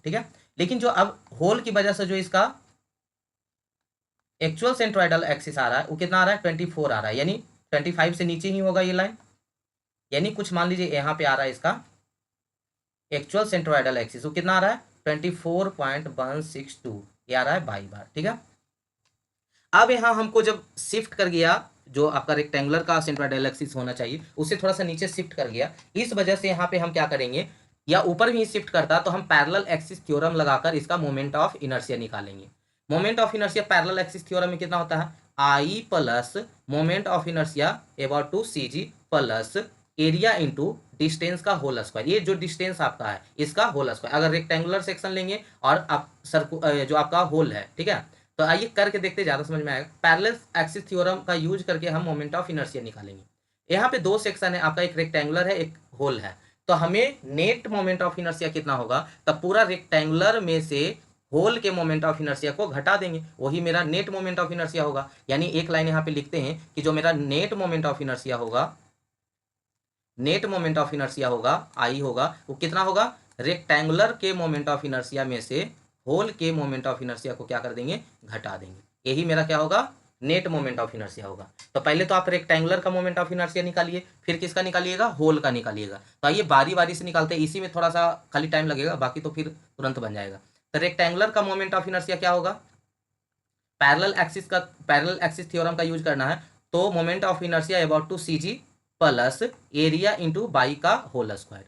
ठीक है। लेकिन जो अब होल की वजह से जो इसका एक्चुअल सेंट्रॉयडल एक्सिस आ रहा है वो कितना आ रहा है 24 आ रहा है, यानी 25 से नीचे ही होगा ये लाइन। यानी कुछ मान लीजिए यहाँ पे आ रहा है इसका एक्चुअल सेंट्रॉयडल एक्सिस वो कितना आ रहा है 24.162, ये आ रहा है बाई बार। ठीक है, अब यहाँ हमको जब शिफ्ट कर गया, जो आपका रेक्टेंगुलर का सेंट्रॉयडल एक्सिस होना चाहिए उससे थोड़ा सा नीचे शिफ्ट कर गया, इस वजह से यहाँ पे हम क्या करेंगे, या ऊपर भी शिफ्ट करता तो हम पैरेलल एक्सिस थ्योरम लगाकर इसका मोमेंट ऑफ इनर्शिया निकालेंगे। Moment of inertia parallel axis theorem में कितना होता है I plus moment of inertia about to CG plus area into distance का होल स्क्वायर। ये जो डिस्टेंस आपका है इसका होल स्क्वायर, अगर रेक्टेंगुलर सेक्शन लेंगे और आप जो आपका होल है। ठीक है, तो आइए करके देखते, ज़्यादा समझ में आएगा। पैरेलल एक्सिस थ्योरम का यूज करके हम मोमेंट ऑफ इनर्शिया निकालेंगे। यहाँ पे दो सेक्शन है आपका, एक रेक्टेंगुलर है एक होल है, तो हमें नेट मोमेंट ऑफ इनर्शिया कितना होगा, तब पूरा रेक्टेंगुलर में से होल के मोमेंट ऑफ इनर्शिया को घटा देंगे, वही मेरा नेट मोमेंट ऑफ इनर्शिया होगा। यानी एक लाइन यहाँ पे लिखते हैं कि जो मेरा नेट मोमेंट ऑफ इनर्शिया होगा, नेट मोमेंट ऑफ इनर्शिया होगा आई होगा, वो कितना होगा, रेक्टेंगुलर के मोमेंट ऑफ इनर्शिया में से होल के मोमेंट ऑफ इनर्शिया को क्या कर देंगे, घटा देंगे। यही मेरा क्या होगा, नेट मोमेंट ऑफ इनर्शिया होगा। तो पहले तो आप रेक्टेंगुलर का मोमेंट ऑफ इनर्शिया निकालिए, फिर किसका निकालिएगा, होल का निकालिएगा। तो आइए बारी बारी से निकालते हैं, इसी में थोड़ा सा खाली टाइम लगेगा, बाकी तो फिर तुरंत बन जाएगा। तो रेक्टेंगुलर का मोमेंट ऑफ इनर्शिया क्या होगा, पैरेलल एक्सिस थ्योरम का यूज करना है। तो moment of inertia about to C G plus area into y का होल स्क्वायर।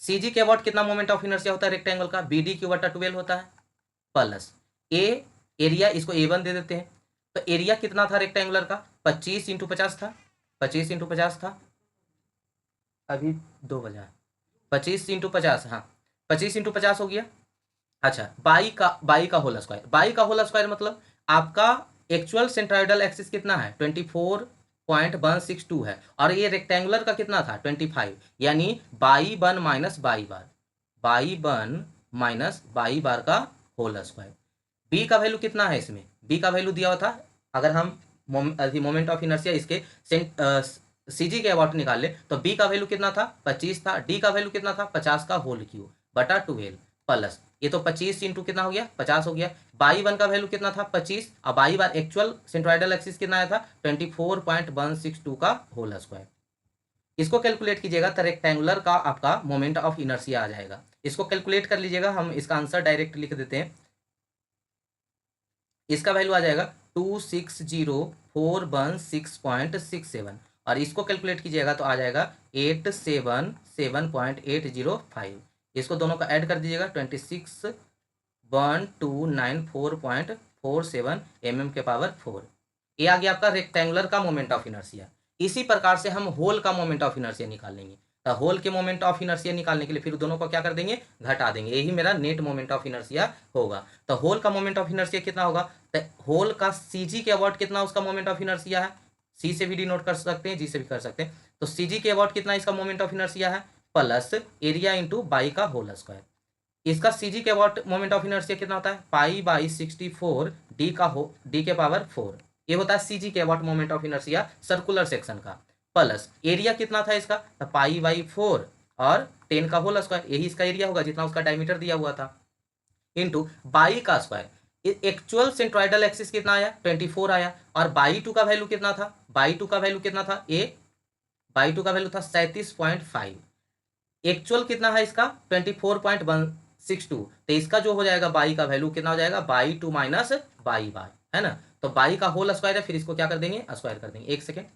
सी जी के अबाउट कितना मोमेंट ऑफ इनर्शिया होता है रेक्टेंगल का, बी डी क्यू बटा 12 होता है, प्लस ए एरिया, इसको A1 दे देते हैं। तो एरिया कितना था रेक्टेंगुलर का, 25 इंटू 50 था, 25 इंटू 50 था, अभी 2 बजा, 25 इंटू 50, हाँ 25 इंटू 50 हो गया। अच्छा, बाई का होल स्क्वायर, बाई का होल स्क्वायर मतलब आपका एक्चुअल सेंट्रोइडल एक्सिस कितना है, 24.162 है, और ये रेक्टेंगुलर का कितना था, 25, यानी y one minus y bar, y one minus y bar का होल स्क्वायर। बी का वैल्यू कितना है इसमें, बी का वैल्यू दिया हुआ था, अगर हम मोमेंट ऑफ इनर्शिया इसके सी जी के अबाउट निकाल ले तो बी का वैल्यू कितना था, 25 था, डी का वैल्यू कितना था, 50 का होल क्यूब बटा 12 प्लस ये तो 25 इंटू कितना हो गया, 50 हो गया। बाई वन का वैल्यू कितना था, 25, और by bar actual centroidal axis कितना आया था, 24.162 का होल स्क्वायर। इसको कैलकुलेट कीजिएगा तो रेक्टेंगुलर का आपका मोमेंट ऑफ इनर्शिया आ जाएगा। इसको कैलकुलेट कर लीजिएगा, हम इसका आंसर डायरेक्ट लिख देते हैं। इसका वैल्यू आ जाएगा 260,416.67, और इसको कैलकुलेट कीजिएगा तो आ जाएगा 877.805। इसको दोनों का ऐड कर दीजिएगा, 26,1294.47 mm के पावर 4। ये आ गया आपका रेक्टेंगुलर का मोमेंट ऑफ इनर्शिया। इसी प्रकार से हम होल का मोमेंट ऑफ इनर्शिया निकाल लेंगे। तो होल के मोमेंट ऑफ इनर्शिया निकालने के लिए फिर दोनों को क्या कर देंगे, घटा देंगे, यही मेरा नेट मोमेंट ऑफ इनर्शिया होगा। तो होल का मोमेंट ऑफ इनर्शिया कितना होगा, तो होल का सी जी के अबाउट कितना उसका मोमेंट ऑफ इनर्शिया है, सी से भी डिनोट कर सकते हैं, जी से भी कर सकते हैं। तो सी जी के अबाउट कितना इसका मोमेंट ऑफ इनर्शिया है, प्लस एरिया इंटू बाई का होल स्क्वायर। इसका सी जी के अबाउट मोमेंट ऑफ इनर्शिया कितना होता है, पाई बाई 64 डी के पावर 4, ये होता है सी जी के about moment of inertia circular section का। प्लस एरिया कितना था इसका, तो पाई बाई 4 और 10 का होल स्क्वायर, यही इसका एरिया होगा जितना उसका डायमीटर दिया हुआ था, इंटू बाई का स्क्वायर। एक्चुअल सेंट्रोइडल एक्सिस कितना आया, 24 आया, और बाई टू का वैल्यू कितना था, बाई टू का वैल्यू कितना था, बाई टू का वैल्यू था 37.5, एक्चुअल कितना है इसका 24.162, तो इसका जो हो जाएगा बाई का वैल्यू कितना हो जाएगा, बाई टू माइनस बाई बार, है ना। तो बाई का होल स्क्वायर है, फिर इसको क्या कर देंगे, स्क्वायर कर देंगे। एक second,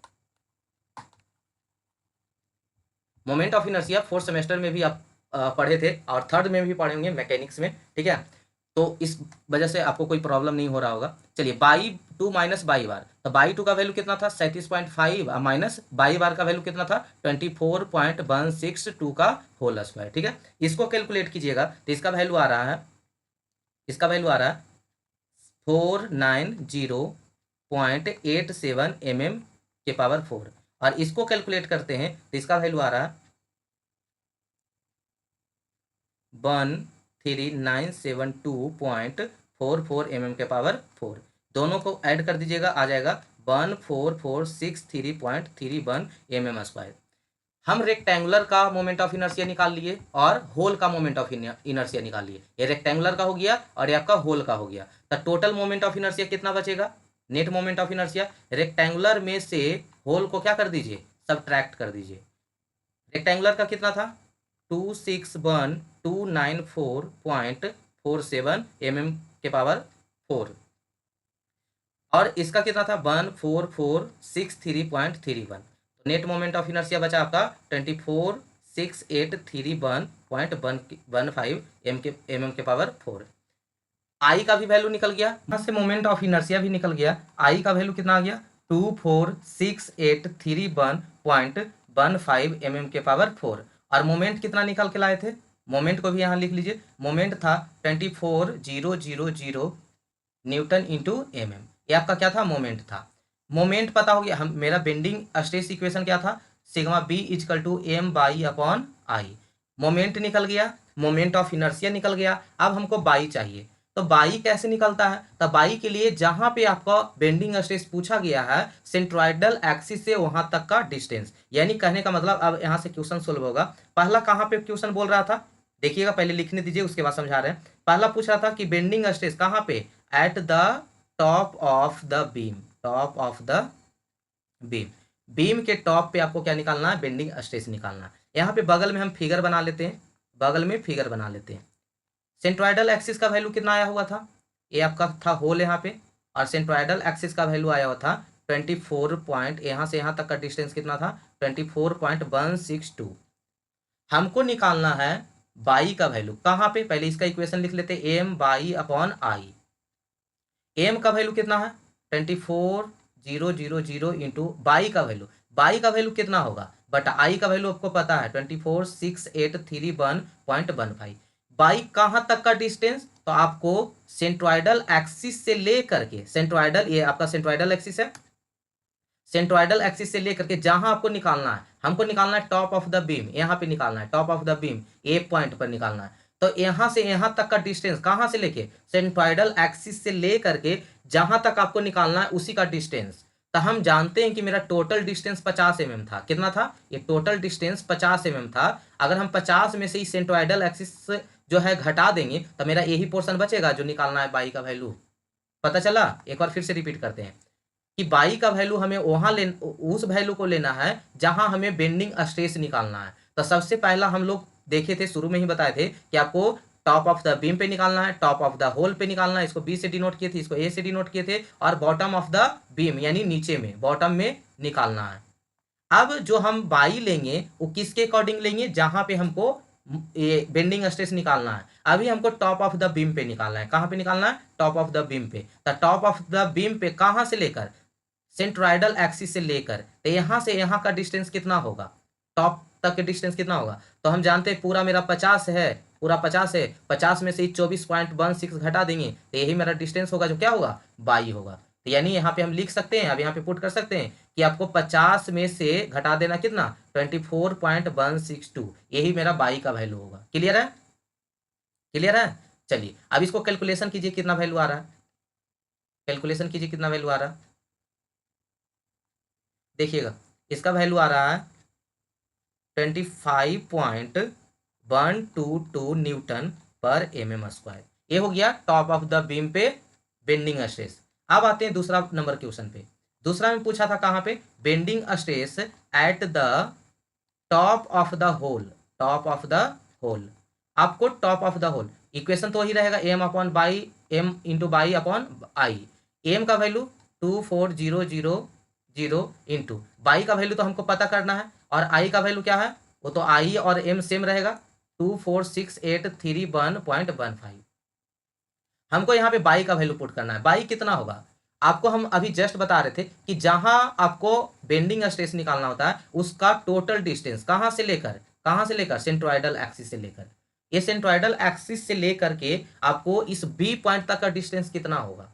moment of inertia fourth semester में भी आप पढ़े थे और थर्ड में भी पढ़े होंगे मैकेनिक्स में, ठीक है। तो इस वजह से आपको कोई प्रॉब्लम नहीं हो रहा होगा। चलिए बाई टू माइनस बाई बार, तो बाई टू का वैल्यू कितना था 37.5 माइनस बाई बार का वैल्यू कितना था 24.162 का होल स्क्वायर, ठीक है। इसको कैलकुलेट कीजिएगा तो इसका वैल्यू आ रहा है, इसका वैल्यू आ रहा है 490.87 mm के पावर 4, और इसको कैलकुलेट करते हैं तो इसका वैल्यू आ रहा है 13972.44 mm के पावर 4। दोनों को ऐड कर दीजिएगा, आ जाएगा 14463.31 mm स्क्वायर। हम रेक्टेंगुलर का मोमेंट ऑफ इनर्शिया निकाल लिए और होल का मोमेंट ऑफ इनर्शिया निकाल लिए। ये रेक्टेंगुलर का हो गया और ये आपका होल का हो गया। तो टोटल मोमेंट ऑफ इनर्शिया कितना बचेगा, net moment of inertia, rectangular में से होल को क्या कर दीजिए, सब्ट्रैक्ट कर दीजिए। रेक्टेंगुलर का कितना था 261,294.47 mm के पावर 4, और इसका कितना था 14463.31। नेट मोमेंट ऑफ इनर्शिया बचा आपका 246831.115 mm के पावर 4। आई का भी वैल्यू निकल गया, यहाँ से मोमेंट ऑफ इनर्शिया भी निकल गया। आई का वैल्यू कितना आ गया 24681.15 mm के पावर 4, और मोमेंट कितना निकल के लाए थे, मोमेंट को भी यहाँ लिख लीजिए, मोमेंट था 24,000 न्यूटन इंटू mm। ये आपका क्या था, मोमेंट था। मोमेंट पता हो गया, हम मेरा बेंडिंग स्ट्रेस इक्वेशन क्या था, sigma B is equal to M y upon I. Moment निकल गया, मोमेंट ऑफ इनर्शिया निकल गया। अब हमको बाई चाहिए, तो बाई कैसे निकलता है? तो बाई के लिए जहां पे आपका बेंडिंग स्ट्रेस पूछा गया है सेंट्रोइडल एक्सिस से वहां तक का डिस्टेंस, यानी कहने का मतलब अब यहां से क्वेश्चन सोल्व होगा। पहला कहां पे क्वेश्चन बोल रहा था, देखिएगा, पहले लिखने दीजिए उसके बाद समझा रहे हैं। पहला पूछ रहा था कि बेंडिंग स्ट्रेस कहां पे, eight the top of the beam, top of the beam, beam के टॉप पे आपको क्या निकालना है, बेंडिंग स्ट्रेस निकालना है। यहाँ पे बगल में हम फिगर बना लेते हैं, बगल में फिगर बना लेते हैं। सेंट्रोइडल एक्सिस का वैल्यू कितना आया हुआ था, ये आपका था होल यहाँ पे, और सेंट्रोइडल एक्सिस का वैल्यू आया हुआ था 24 पॉइंट, यहाँ से यहाँ तक का डिस्टेंस कितना था 24.162। हमको निकालना है बाई का वैल्यू, कहाँ पे, पहले इसका इक्वेशन लिख लेते हैं, M y upon I. M का वैल्यू कितना है 24,000 इंटू बाई का वैल्यू, बाई का वैल्यू कितना होगा, बट आई का वैल्यू आपको पता है 24,683.15। बाई कहाँ तक का डिस्टेंस, तो आपको सेंट्रोइडल एक्सिस से लेकर के, सेंट्रोइडल, ये आपका सेंट्रोइडल एक्सिस है, सेंट्रोइडल एक्सिस से लेकर के जहां आपको निकालना है, हमको निकालना है टॉप ऑफ द बीम, यहाँ पे निकालना है top of the beam, A point पर निकालना है। तो यहाँ से यहाँ तक का डिस्टेंस कहाँ से लेके, सेंट्रोइडल एक्सिस से लेकर के जहां तक आपको निकालना है उसी का डिस्टेंस। तो हम जानते हैं कि मेरा टोटल डिस्टेंस 50 mm था, कितना था, ये टोटल डिस्टेंस 50 mm था। अगर हम 50 में से ही सेंट्रोइडल एक्सिस जो है घटा देंगे तो मेरा यही पोर्शन बचेगा जो निकालना है बाई का वैल्यू। पता चला, एक बार फिर से रिपीट करते हैं कि बाई का वैल्यू हमें वहां ले, उस वैल्यू को लेना है जहां हमें बेंडिंग स्ट्रेस निकालना है। तो सबसे पहला हम लोग देखे थे, शुरू में ही बताए थे कि आपको टॉप ऑफ द बीम पे निकालना है, टॉप ऑफ द होल पे निकालना है, इसको बी से डिनोट किए थे, इसको ए से डिनोट किए थे, और बॉटम ऑफ द बीम यानी नीचे में, बॉटम में निकालना है। अब जो हम बाई लेंगे वो किसके अकॉर्डिंग लेंगे, जहां पे हमको ये बेंडिंग स्ट्रेस निकालना है। अभी हमको टॉप ऑफ द बीम पे निकालना है, कहां पे निकालना है, टॉप ऑफ द बीम पे। तो टॉप ऑफ द बीम पे कहां से लेकर, सेंट्रोइडल एक्सिस से लेकर, तो यहां से यहां का डिस्टेंस कितना होगा, टॉप तक का डिस्टेंस कितना होगा, तो हम जानते हैं पूरा मेरा 50 है, पूरा 50 है, 50 में से 24.16 घटा देंगे तो यही मेरा डिस्टेंस होगा, जो क्या होगा, बाई होगा। तो यानी यहाँ पे हम लिख सकते हैं, अब यहाँ पे पुट कर सकते हैं कि आपको 50 में से घटा देना कितना, 24.162, यही मेरा बाई का वैल्यू होगा। क्लियर है, क्लियर है। चलिए अब इसको कैलकुलेशन कीजिए, कितना वैल्यू आ रहा है, कैलकुलेशन कीजिए कितना वैल्यू आ रहा है। देखिएगा इसका वैल्यू आ रहा है 25.122 न्यूटन पर mm²। ये हो गया टॉप ऑफ द बीम पे बेंडिंग स्ट्रेस। अब आते हैं दूसरा नंबर क्वेश्चन पे। दूसरा में पूछा था कहाँ पे, bending stress at the top of the hole, top of the hole. आपको top of the hole, equation तो वही रहेगा, M upon y, M into y upon I. M का वैल्यू 24,000 इंटू बाई का वैल्यू तो हमको पता करना है, और आई का वैल्यू क्या है, वो तो आई और एम सेम रहेगा, 24,683.15। हमको यहाँ पे बाई का वैल्यू पुट करना है। बाई कितना होगा, आपको हम अभी जस्ट बता रहे थे कि जहां आपको बेंडिंग स्ट्रेस निकालना होता है उसका टोटल डिस्टेंस कहां से लेकर, कहां से लेकर, सेंट्रोइडल एक्सिस से लेकर, ये सेंट्रोइडल एक्सिस से लेकर के आपको इस बी पॉइंट तक का डिस्टेंस कितना होगा।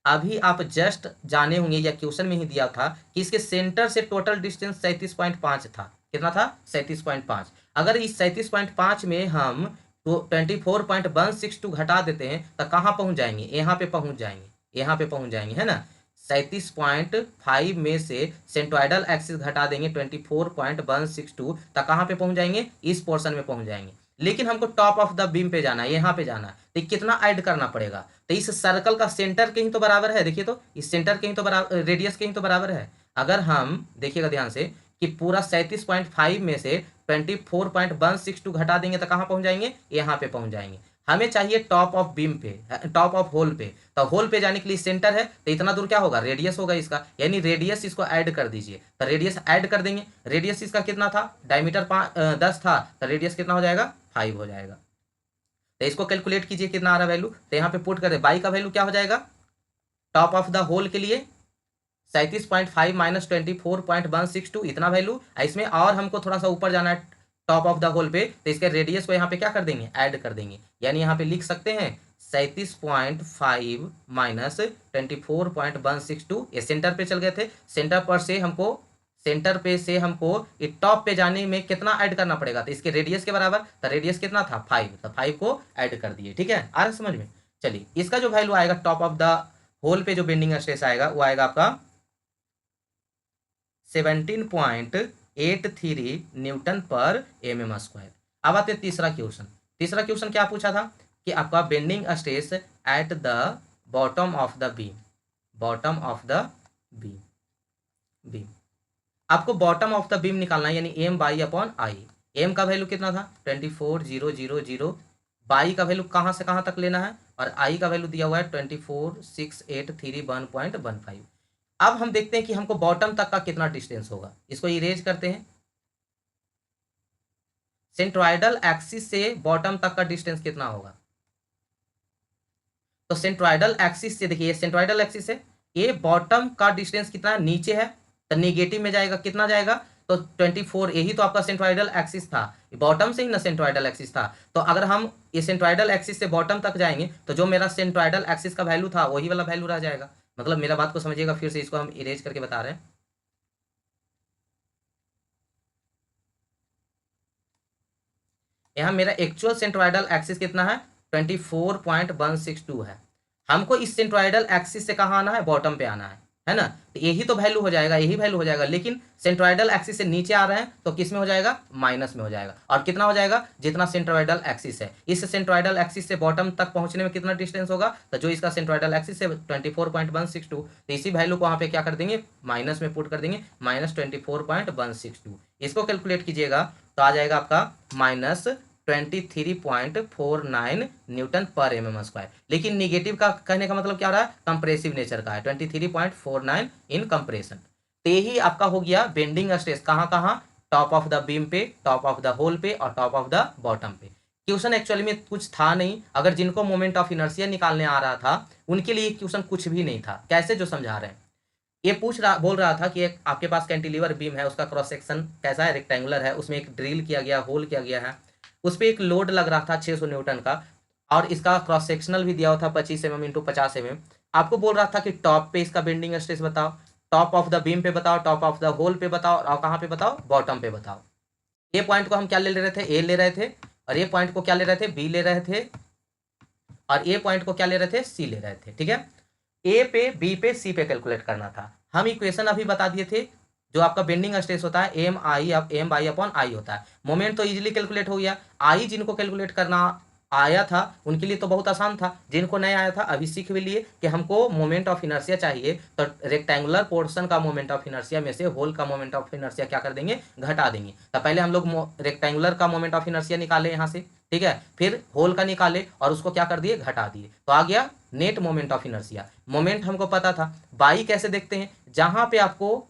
अभी आप जस्ट जाने होंगे या क्वेश्चन में ही दिया था कि इसके सेंटर से टोटल डिस्टेंस 37.5 था, कितना था 37.5। अगर इस 37.5 में हम तो 24.162 घटा देते हैं तो कहाँ पहुंच जाएंगे, यहाँ पे पहुंच जाएंगे, यहाँ पे पहुंच जाएंगे, है ना। 37.5 में से सेंट्रोइडल एक्सिस घटा देंगे 24.162 तो कहाँ पे पहुंच जाएंगे, इस पोर्शन में पहुंच जाएंगे। लेकिन हमको टॉप ऑफ द बीम पे जाना है, यहाँ पे जाना है, तो कितना ऐड करना पड़ेगा, तो इस सर्कल का सेंटर के ही तो बराबर है, देखिए तो इस सेंटर के ही तो बराबर, रेडियस के ही तो बराबर है। अगर हम देखिएगा ध्यान से कि पूरा 37.5 में से 24.162 घटा देंगे तो कहाँ पहुंच जाएंगे, यहाँ पे पहुंच जाएंगे। हमें चाहिए टॉप ऑफ बीम पे, टॉप ऑफ होल पे, तो होल पे जाने के लिए सेंटर है तो इतना दूर क्या होगा, रेडियस होगा इसका, यानी रेडियस इसको ऐड कर दीजिए, तो रेडियस ऐड कर देंगे। रेडियस इसका कितना था, डायमीटर 10 था, तो रेडियस कितना हो जाएगा, 5 हो जाएगा। तो इसको कैलकुलेट कीजिए कितना आ रहा वैल्यू, तो यहाँ पे पुट कर दे, बाई का वैल्यू क्या हो जाएगा, टॉप ऑफ द होल के लिए 37.5 माइनस 24.162 इतना वैल्यू, इसमें और हमको थोड़ा सा ऊपर जाना है टॉप ऑफ द होल पे, तो इसके रेडियस को यहाँ पे क्या कर देंगे, ऐड कर देंगे। यानी यहाँ पे लिख सकते हैं 37.5 माइनस 24.162, ये सेंटर पे चल गए थे, सेंटर पर से हमको, सेंटर पे से हमको ये टॉप पे जाने में कितना ऐड करना पड़ेगा, तो इसके रेडियस के बराबर, तो रेडियस कितना था 5, तो 5 को ऐड कर दिए। ठीक है, आ रहा समझ में। चलिए इसका जो वैल्यू आएगा टॉप ऑफ द होल पे जो बेंडिंग स्ट्रेस आएगा वो आएगा आपका 17.83 न्यूटन पर mm स्क्वायर। अब आते हैं तीसरा क्वेश्चन। तीसरा क्वेश्चन क्या पूछा था कि आपका bending stress at the bottom of the beam, bottom of the beam, beam आपको बॉटम ऑफ द बीम निकालना है, यानी M y upon I. M का वैल्यू कितना था 24,000, बाई का वैल्यू कहाँ से कहाँ तक लेना है, और आई का वैल्यू दिया हुआ है 24,683 अब हम देखते हैं कि हमको बॉटम तक का कितना डिस्टेंस होगा। इसको इरेज करते हैं। सेंट्रॉइडल एक्सिस से बॉटम तक का डिस्टेंस कितना होगा, तो सेंट्रॉइडल एक्सिस से देखिए, सेंट्रॉइडल एक्सिस से ये बॉटम का डिस्टेंस कितना है, नीचे है, तो नेगेटिव में जाएगा, कितना जाएगा, तो 24। यही तो आपका सेंट्रॉइडल एक्सिस था, बॉटम से ही ना सेंट्रॉइडल एक्सिस था। तो अगर हम ये सेंट्रॉइडल एक्सिस से बॉटम तक जाएंगे तो जो मेरा सेंट्रॉइडल एक्सिस का वैल्यू था वही वाला वैल्यू रह जाएगा। मतलब मेरा बात को समझिएगा, फिर से इसको हम इरेज करके बता रहे हैं। यहाँ मेरा एक्चुअल सेंट्रॉइडल एक्सिस कितना है 24.162 है। हमको इस सेंट्रॉइडल एक्सिस से कहाँ आना है, बॉटम पे आना है ना। तो यही तो वैल्यू हो जाएगा, यही वैल्यू हो जाएगा, लेकिन सेंट्रॉइडल एक्सिस से नीचे आ रहे हैं तो किस में हो जाएगा, माइनस में हो जाएगा। और कितना हो जाएगा, जितना सेंट्रॉइडल एक्सिस है। इस सेंट्रॉइडल एक्सिस से बॉटम तक पहुंचने में कितना डिस्टेंस होगा, तो जो इसका सेंट्रॉइडल एक्सिस है 24.162, तो इसी वैल्यू को वहाँ पे क्या कर देंगे, माइनस में पुट कर देंगे, -24.162। इसको कैलकुलेट कीजिएगा तो आ जाएगा आपका -23.49 न्यूटन पर mm स्क्वायर। लेकिन निगेटिव का कहने का मतलब क्या रहा है, कंप्रेसिव नेचर का है, 23.49 इन कंप्रेशन। तो यही आपका हो गया बेंडिंग स्ट्रेस, कहाँ कहाँ, टॉप ऑफ द बीम पे, टॉप ऑफ द होल पे और टॉप ऑफ द बॉटम पे। क्वेश्चन एक्चुअली में कुछ था नहीं, अगर जिनको मोमेंट ऑफ इनर्शिया निकालने आ रहा था उनके लिए क्वेश्चन कुछ भी नहीं था। कैसे, जो समझा रहे हैं, ये बोल रहा था कि एक आपके पास कैंटिलीवर बीम है, उसका क्रॉस सेक्शन कैसा है, रेक्टेंगुलर है, उसमें एक ड्रिल किया गया, होल किया गया है, उस पर एक लोड लग रहा था 600 न्यूटन का, और इसका क्रॉस सेक्शनल भी दिया हुआ था 25 mm इंटू 50 mm। आपको बोल रहा था कि टॉप पे इसका बेंडिंग स्ट्रेस बताओ, टॉप ऑफ द बीम पे बताओ, टॉप ऑफ द होल पे बताओ, और कहाँ पे बताओ, बॉटम पे बताओ। ये पॉइंट को हम क्या ले रहे थे, ए ले रहे थे, और ये पॉइंट को क्या ले रहे थे, बी ले रहे थे, और ये पॉइंट को क्या ले रहे थे, सी ले रहे थे। ठीक है, ए पे, बी पे, सी पे कैलकुलेट करना था। हम इक्वेशन अभी बता दिए थे, जो आपका बेंडिंग स्ट्रेस होता है एम बाई अपॉन आई होता है। मोमेंट तो इजीली कैलकुलेट हो गया। आई जिनको कैलकुलेट करना आया था उनके लिए तो बहुत आसान था, जिनको नहीं आया था अभी सीख भी लिए कि हमको मोमेंट ऑफ इनर्शिया चाहिए, तो रेक्टेंगुलर पोर्शन का मोमेंट ऑफ इनर्शिया में से होल का मोमेंट ऑफ इनर्शिया क्या कर देंगे, घटा देंगे। तो पहले हम लोग रेक्टेंगुलर का मोमेंट ऑफ इनर्शिया निकाले यहाँ से, ठीक है, फिर होल का निकाले और उसको क्या कर दिए, घटा दिए, तो आ गया net moment of inertia. Moment हमको पता था। बाई कैसे देखते हैं, जहां पे आपको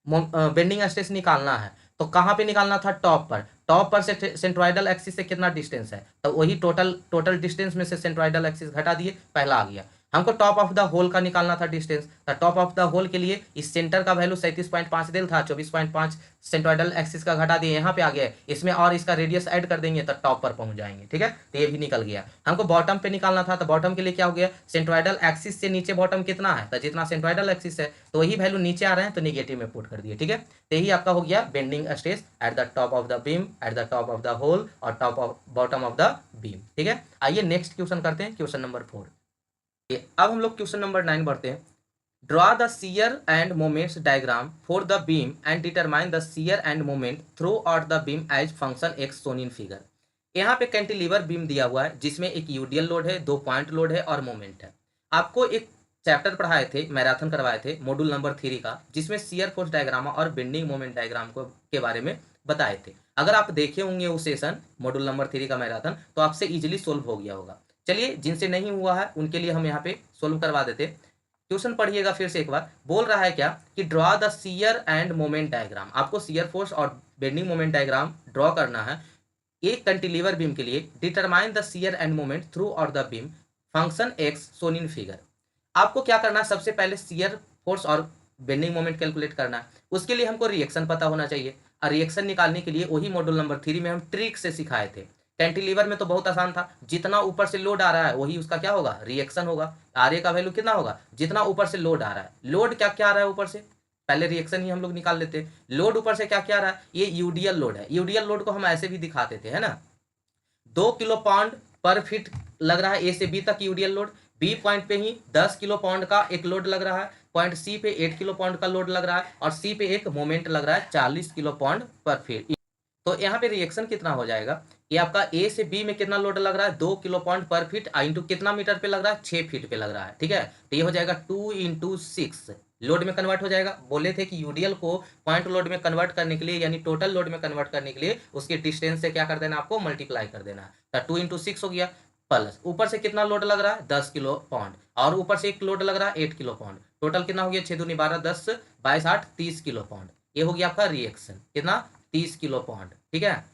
बेंडिंग स्ट्रेस निकालना है तो कहाँ पे निकालना था, टॉप पर। टॉप पर से सेंट्रॉइडल एक्सिस से कितना डिस्टेंस है, तो वही टोटल डिस्टेंस में से सेंट्रॉइडल एक्सिस घटा दिए, पहला आ गया। हमको टॉप ऑफ द होल का निकालना था डिस्टेंस, तो टॉप ऑफ द होल के लिए इस सेंटर का वैल्यू 37.5 दिल था, 24.5 सेंट्रॉइडल एक्सिस का घटा दिए, यहाँ पे आ गया, इसमें और इसका रेडियस ऐड कर देंगे तो टॉप पर पहुंच जाएंगे। ठीक है, तो ये भी निकल गया। हमको बॉटम पे निकालना था, तो बॉटम के लिए क्या हो गया, सेंट्रॉइडल एक्सिस से नीचे बॉटम कितना है, तो जितना सेंट्रॉइडल एक्सिस है तो वही वैल्यू नीचे आ रहे हैं तो निगेटिव में पुट कर दिए। ठीक है, तो यही आपका हो गया bending stress at the top of the beam, at the top of the hole और top of bottom of the beam. ठीक है, आइए नेक्स्ट क्वेश्चन करते हैं, क्वेश्चन नंबर 4। अब हम लोग क्वेश्चन नंबर 9 बढ़ते हैं। Draw the shear and moments diagram for the beam and determine the shear and moment throughout the beam as function x shown in figure. यहाँ पे cantilever beam दिया हुआ है जिसमें एक यूडियल लोड है, 2 पॉइंट लोड है और मोमेंट है। आपको एक चैप्टर पढ़ाए थे, मैराथन करवाए थे मॉड्यूल नंबर 3 का, जिसमें शियर फोर्स डायग्राम और बेंडिंग मोमेंट डायग्राम को के बारे में बताए थे। अगर आप देखे होंगे वो सेशन मॉड्यूल नंबर 3 का मैराथन, तो आपसे इजीली सोल्व हो गया होगा। चलिए, जिनसे नहीं हुआ है उनके लिए हम यहाँ पे सोल्व करवा देते। क्वेश्चन पढ़िएगा फिर से एक बार। बोल रहा है क्या कि draw the shear and moment diagram. आपको शियर फोर्स और बेंडिंग मोमेंट डायग्राम ड्रॉ करना है एक कैंटिलीवर बीम के लिए। Determine the shear and moment throughout the beam function x shown in figure. आपको क्या करना है, सबसे पहले शियर फोर्स और बेंडिंग मोमेंट कैलकुलेट करना है। उसके लिए हमको रिएक्शन पता होना चाहिए, और रिएक्शन निकालने के लिए वही मॉड्यूल नंबर 3 में हम ट्रिक से सिखाए थे। कैंटिलीवर में तो बहुत आसान था, जितना ऊपर से लोड आ रहा है वही उसका क्या होगा, रिएक्शन होगा। आर ए का वैल्यू कितना होगा, जितना ऊपर से लोड आ रहा है। लोड क्या क्या आ रहा है ऊपर से, पहले रिएक्शन ही हम लोग निकाल लेते हैं। लोड ऊपर से क्या क्या आ रहा है, ये यूडियल लोड है। यूडियल लोड को हम ऐसे भी दिखाते थे, है ना, 2 किलो पाउंड पर फीट लग रहा है ए से बी तक यूडीएल लोड, बी पॉइंट पे ही 10 किलो पाउंड का एक लोड लग रहा है, पॉइंट सी पे 8 किलो पाउंड का लोड लग रहा है, और सी पे एक मोमेंट लग रहा है 40 किलो पाउंड पर फीट। तो यहाँ पे रिएक्शन कितना हो जाएगा, ये आपका ए से बी में कितना लोड लग रहा है 2 किलो पाउंड पर फीट इंटू कितना मीटर पे लग रहा है 6 फीट पे लग रहा है, ठीक है। तो ये हो जाएगा 2 इंटू 6 लोड में कन्वर्ट हो जाएगा। बोले थे कि यूडीएल को पॉइंट लोड में कन्वर्ट करने के लिए यानी टोटल लोड में कन्वर्ट करने के लिए उसके डिस्टेंस से क्या कर देना, आपको मल्टीप्लाई कर देना है। तो 2 इंटू 6 हो गया, प्लस ऊपर से कितना लोड लग रहा है 10 किलो पाउंड, और ऊपर से एक लोड लग रहा है 8 किलो पाउंड, टोटल कितना हो गया 6 दूनी 12 10 22 8 30 किलो पाउंड। ये हो गया आपका रिएक्शन कितना 30 किलो पाउंड, ठीक है।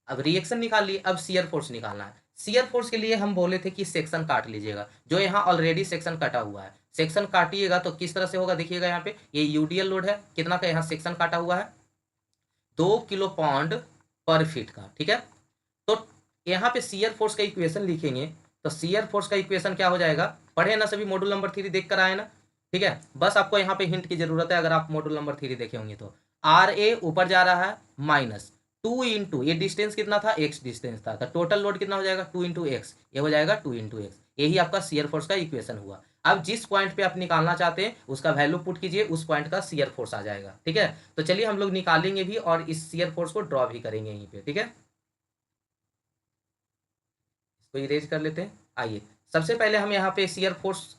अब रिएक्शन निकाल लिए, अब शियर फोर्स निकालना है। शियर फोर्स के लिए हम बोले थे कि सेक्शन काट लीजिएगा, जो यहाँ ऑलरेडी सेक्शन कटा हुआ है। सेक्शन काटिएगा तो किस तरह से होगा देखिएगा, यहाँ पे ये यूडीएल लोड है कितना का, यहाँ सेक्शन काटा हुआ है 2 किलो पाउंड पर फीट का, ठीक है। तो यहाँ पे शियर फोर्स का इक्वेशन लिखेंगे, तो शियर फोर्स का इक्वेशन क्या हो जाएगा, पढ़े ना सभी, मॉड्यूल नंबर 3 देख कर आए ना, ठीक है। बस आपको यहाँ पे हिंट की जरूरत है, अगर आप मॉड्यूल नंबर 3 देखे होंगे तो आर ए ऊपर जा रहा है माइनस 2 इंटू ये डिस्टेंस कितना था एक्स डिस्टेंस था, तो टोटल लोड कितना हो जाएगा 2 इंटू एक्स, ये हो जाएगा 2 इंटू एक्स। यही आपका शियर फोर्स का इक्वेशन हुआ। अब जिस पॉइंट पे आप निकालना चाहते हैं उसका वैल्यू पुट कीजिए, उस पॉइंट का शियर फोर्स आ जाएगा, ठीक है। तो चलिए हम लोग निकालेंगे भी और इस शियर फोर्स को ड्रॉ भी करेंगे यहीं पे, ठीक है। इसको इरेज कर लेते हैं। आइए सबसे पहले हम यहाँ पे शियर फोर्स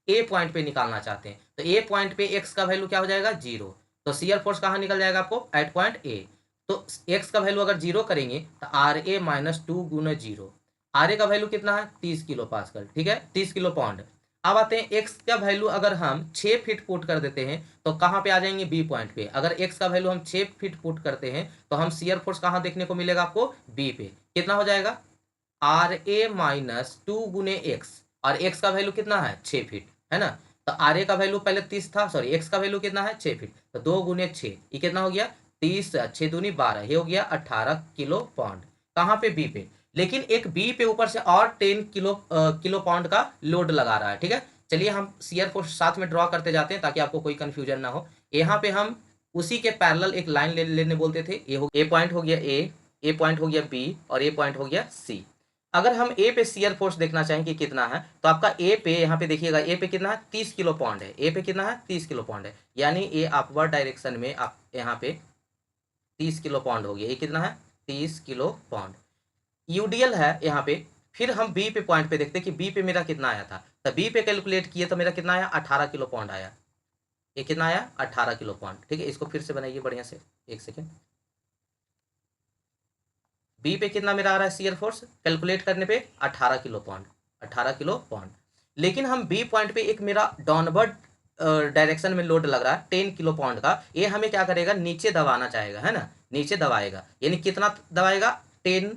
ए पॉइंट पे निकालना चाहते हैं, तो ए पॉइंट पे एक्स का वैल्यू क्या हो जाएगा 0, तो शियर फोर्स कहाँ निकल जाएगा आपको एट पॉइंट ए। तो एक्स का वैल्यू अगर 0 करेंगे तो आर ए माइनस 2 गुना 0, आर ए का वैल्यू कितना है 30 किलो पास्कल, ठीक है 30 किलो पाउंड। अब आते हैं एक्स का वैल्यू अगर हम 6 फीट पुट कर देते हैं तो कहाँ पे आ जाएंगे बी पॉइंट पे। अगर एक्स का वैल्यू हम 6 फीट पुट करते हैं तो हम शियर फोर्स कहाँ देखने को मिलेगा आपको बी पे, कितना हो जाएगा आर ए माइनस 2 गुने एक्स, और एक्स का वैल्यू कितना है 6 फीट है ना। तो आर ए का वैल्यू पहले 30 था, सॉरी एक्स का वैल्यू कितना है 6 फीट, तो 2 गुने 6 ये कितना हो गया 30, 6 दूनी 12, ये हो गया 18 किलो पाउंड कहाँ पे बी पे। लेकिन एक बी पे ऊपर से और 10 किलो पाउंड का लोड लगा रहा है, ठीक है। चलिए हम शियर फोर्स साथ में ड्रॉ करते जाते हैं ताकि आपको कोई कंफ्यूजन ना हो। यहाँ पे हम उसी के पैरेलल एक लाइन लेने बोलते थे, ए पॉइंट हो गया ए पॉइंट हो गया बी और ए पॉइंट हो गया सी। अगर हम ए पे शियर फोर्स देखना चाहें कि कितना है, तो आपका ए पे यहाँ पे देखिएगा ए पे कितना है 30 किलो पाउंड है, ए पे कितना है 30 किलो पाउंड है, यानी ए अपवर्ड डायरेक्शन में आप यहाँ पे 30 किलो पाउंड हो गया, ये कितना है 30 किलो पाउंड यूडीएल है यहाँ पे। फिर हम बी पे पॉइंट पे देखते हैं कि बी पे मेरा कितना आया था, तो बी पे कैलकुलेट किए तो मेरा कितना आया 18 किलो पाउंड आया, ये कितना आया 18 किलो पाउंड, ठीक है। इसको फिर से बनाइए बढ़िया से, एक सेकेंड। बी पे कितना मेरा आ रहा है शियर फोर्स कैलकुलेट करने पे 18 किलो पाउंड, 18 किलो पाउंड। लेकिन हम बी पॉइंट पे एक मेरा डाउनवर्ड डायरेक्शन में लोड लग रहा है 10 किलो पाउंड का, ये हमें क्या करेगा नीचे दबाना चाहेगा है ना, नीचे दबाएगा, यानी कितना दबाएगा 10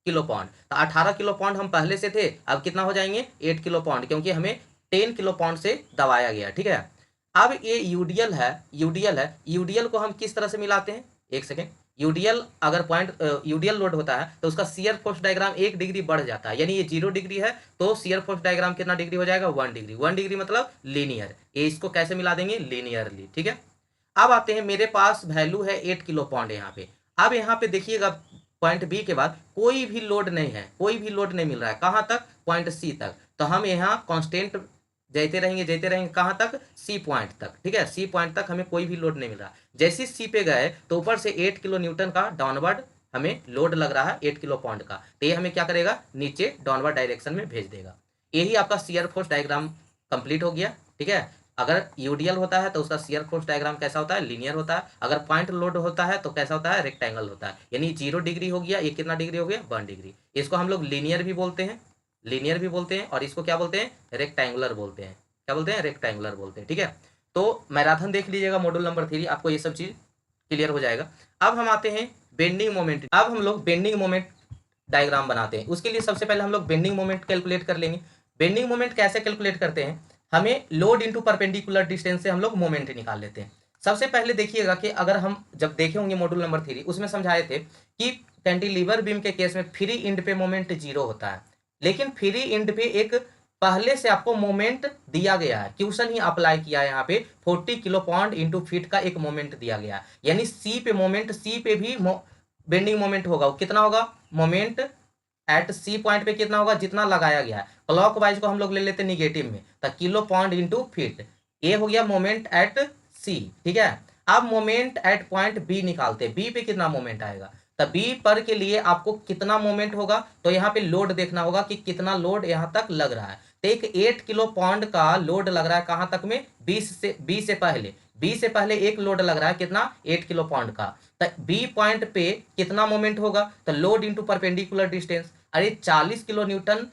किलो पाउंड। तो 18 किलो पाउंड हम पहले से थे, अब कितना हो जाएंगे 8 किलो पाउंड, क्योंकि हमें 10 किलो पाउंड से दबाया गया, ठीक है। अब ये यूडीएल को हम किस तरह से मिलाते हैं, एक सेकेंड। यूडीएल अगर पॉइंट यूडीएल लोड होता है तो उसका शियर फोर्स डायग्राम 1 डिग्री बढ़ जाता है, यानी ये 0 डिग्री है तो शियर फोर्स डायग्राम कितना डिग्री हो जाएगा 1 डिग्री, 1 डिग्री मतलब लीनियर। ये इसको कैसे मिला देंगे लीनियरली, ठीक है। अब आते हैं मेरे पास वैल्यू है 8 किलो पाउंड यहाँ पे। अब यहाँ पे देखिएगा पॉइंट बी के बाद कोई भी लोड नहीं है, कोई भी लोड नहीं मिल रहा है, कहाँ तक पॉइंट सी तक। तो हम यहाँ कॉन्स्टेंट जाते रहेंगे कहाँ तक सी पॉइंट तक, ठीक है। सी पॉइंट तक हमें कोई भी लोड नहीं मिल रहा। जैसे सी पे गए तो ऊपर से 8 किलो न्यूटन का डाउनवर्ड हमें लोड लग रहा है 8 किलो पाउंड का, तो ये हमें क्या करेगा नीचे डाउनवर्ड डायरेक्शन में भेज देगा। यही आपका शियर फोर्स डायग्राम कंप्लीट हो गया, ठीक है। अगर यूडीएल होता है तो उसका शियर फोर्स डायग्राम कैसा होता है लीनियर होता है, अगर पॉइंट लोड होता है तो कैसा होता है रेक्टेंगल होता है, यानी 0 डिग्री हो गया, ये कितना डिग्री हो गया 1 डिग्री। इसको हम लोग लीनियर भी बोलते हैं, लीनियर भी बोलते हैं, और इसको क्या बोलते हैं रेक्टेंगुलर बोलते हैं, क्या बोलते हैं रेक्टेंगुलर बोलते हैं, ठीक है। तो मैराथन देख लीजिएगा मॉड्यूल नंबर 3, आपको ये सब चीज क्लियर हो जाएगा। अब हम आते हैं बेंडिंग मोमेंट। अब हम लोग बेंडिंग मोमेंट डायग्राम बनाते हैं, उसके लिए सबसे पहले हम लोग बेंडिंग मोमेंट कैलकुलेट कर लेंगे। बेंडिंग मोमेंट कैसे कैलकुलेट करते हैं, हमें लोड इंटू परपेंडिकुलर डिस्टेंस से हम लोग मोमेंट निकाल लेते हैं। सबसे पहले देखिएगा कि अगर हम जब देखे होंगे मॉड्यूल नंबर 3 उसमें समझाए थे कि कैंटिलीवर बीम के केस में फ्री इंड पे मोमेंट 0 होता है, लेकिन फ्री इंड पे एक पहले से आपको मोमेंट दिया गया है, क्वेश्चन ही अप्लाई किया है यहाँ पे 40 किलो पाउंड इंटू फीट का एक मोमेंट दिया गया है, यानी सी पे मोमेंट, सी पे भी बेंडिंग मोमेंट होगा, वो कितना होगा मोमेंट एट सी पॉइंट पे कितना होगा, जितना लगाया गया है। क्लॉक वाइज को हम लोग ले लेते निगेटिव में, तो किलो पॉइंट इंटू फीट। ये हो गया मोमेंट एट सी, ठीक है। अब मोमेंट एट पॉइंट बी निकालते, बी पे कितना मोमेंट आएगा, तो बी पर के लिए आपको कितना मोमेंट होगा, तो यहाँ पे लोड देखना होगा कि कितना लोड यहाँ तक लग रहा है। तो एक 8 किलो पाउंड का लोड लग रहा है कहाँ तक में, 20 से पहले, 20 से पहले एक लोड लग रहा है कितना, 8 किलो पाउंड का। तो बी पॉइंट पे कितना मोमेंट होगा, तो लोड इंटू परपेंडिकुलर डिस्टेंस। अरे 40 kilo Newton,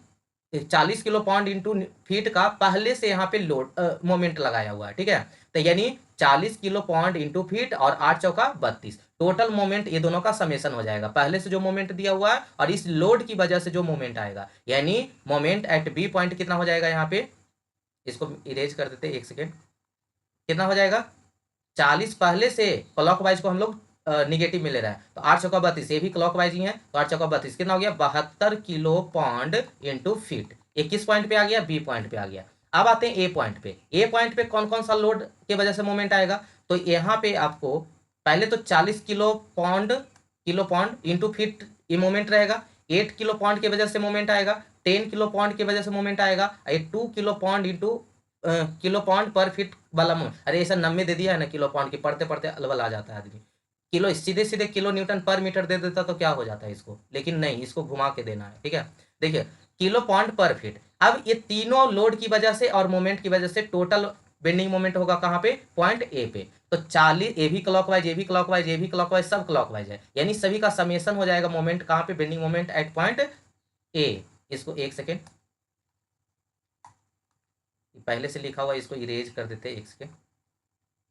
40 kilo pound into feet का पहले से यहाँ पे लोड मोमेंट लगाया हुआ है, ठीक है। तो यानी 40 किलो पाउंड इंटू फीट और 8 चौका 32, टोटल मोमेंट ये दोनों का समेशन हो जाएगा, पहले से जो मोमेंट दिया हुआ है और इस लोड की वजह से जो मोमेंट आएगा, यानी मोमेंट एट बी पॉइंट कितना हो जाएगा, यहाँ पे इसको इरेज कर देते एक सेकेंड, कितना हो जाएगा, 40 पहले से क्लॉकवाइज को हम लोग निगेटिव में ले रहा है, तो 8 चौका 32, ये भी क्लॉकवाइज ही है, तो 8 चौका 32 कितना हो गया, 72 किलो पाउंड इंटू फीट। ये किस पॉइंट पे आ गया, बी पॉइंट पे आ गया। अब आते हैं ए पॉइंट पे, ए पॉइंट पे कौन कौन सा लोड के वजह से मोमेंट आएगा, तो यहाँ पे आपको पहले तो 40 किलो पाउंड इंटू फीट ये मोमेंट रहेगा, 8 किलो पाउंड की वजह से मोमेंट आएगा, 10 किलो पाउंड की वजह से मोमेंट आएगा, 2 kilo pound into kilo pound पर फीट वाला मोमेंट। अरे ऐसा 90 दे दिया है ना किलो पाउंड की, पढ़ते पढ़ते अलवल आ जाता है आदमी, किलो सीधे सीधे किलो न्यूटन पर मीटर दे देता तो क्या हो जाता है इसको, लेकिन नहीं, इसको घुमा के देना है, ठीक है। देखिए किलो पाउंड पर फीट, अब ये तीनों लोड की वजह से और मोमेंट की वजह से टोटल बेंडिंग मोमेंट होगा कहाँ पे, पॉइंट ए पे। तो 40, ए भी क्लॉकवाइज, ए भी क्लॉकवाइज, ए भी क्लॉकवाइज, सब क्लॉकवाइज है, यानी सभी का समेशन हो जाएगा मोमेंट कहाँ पे, bending moment at point A. इसको एक सेकेंड, पहले से लिखा हुआ इसको इरेज कर देते हैं एक second.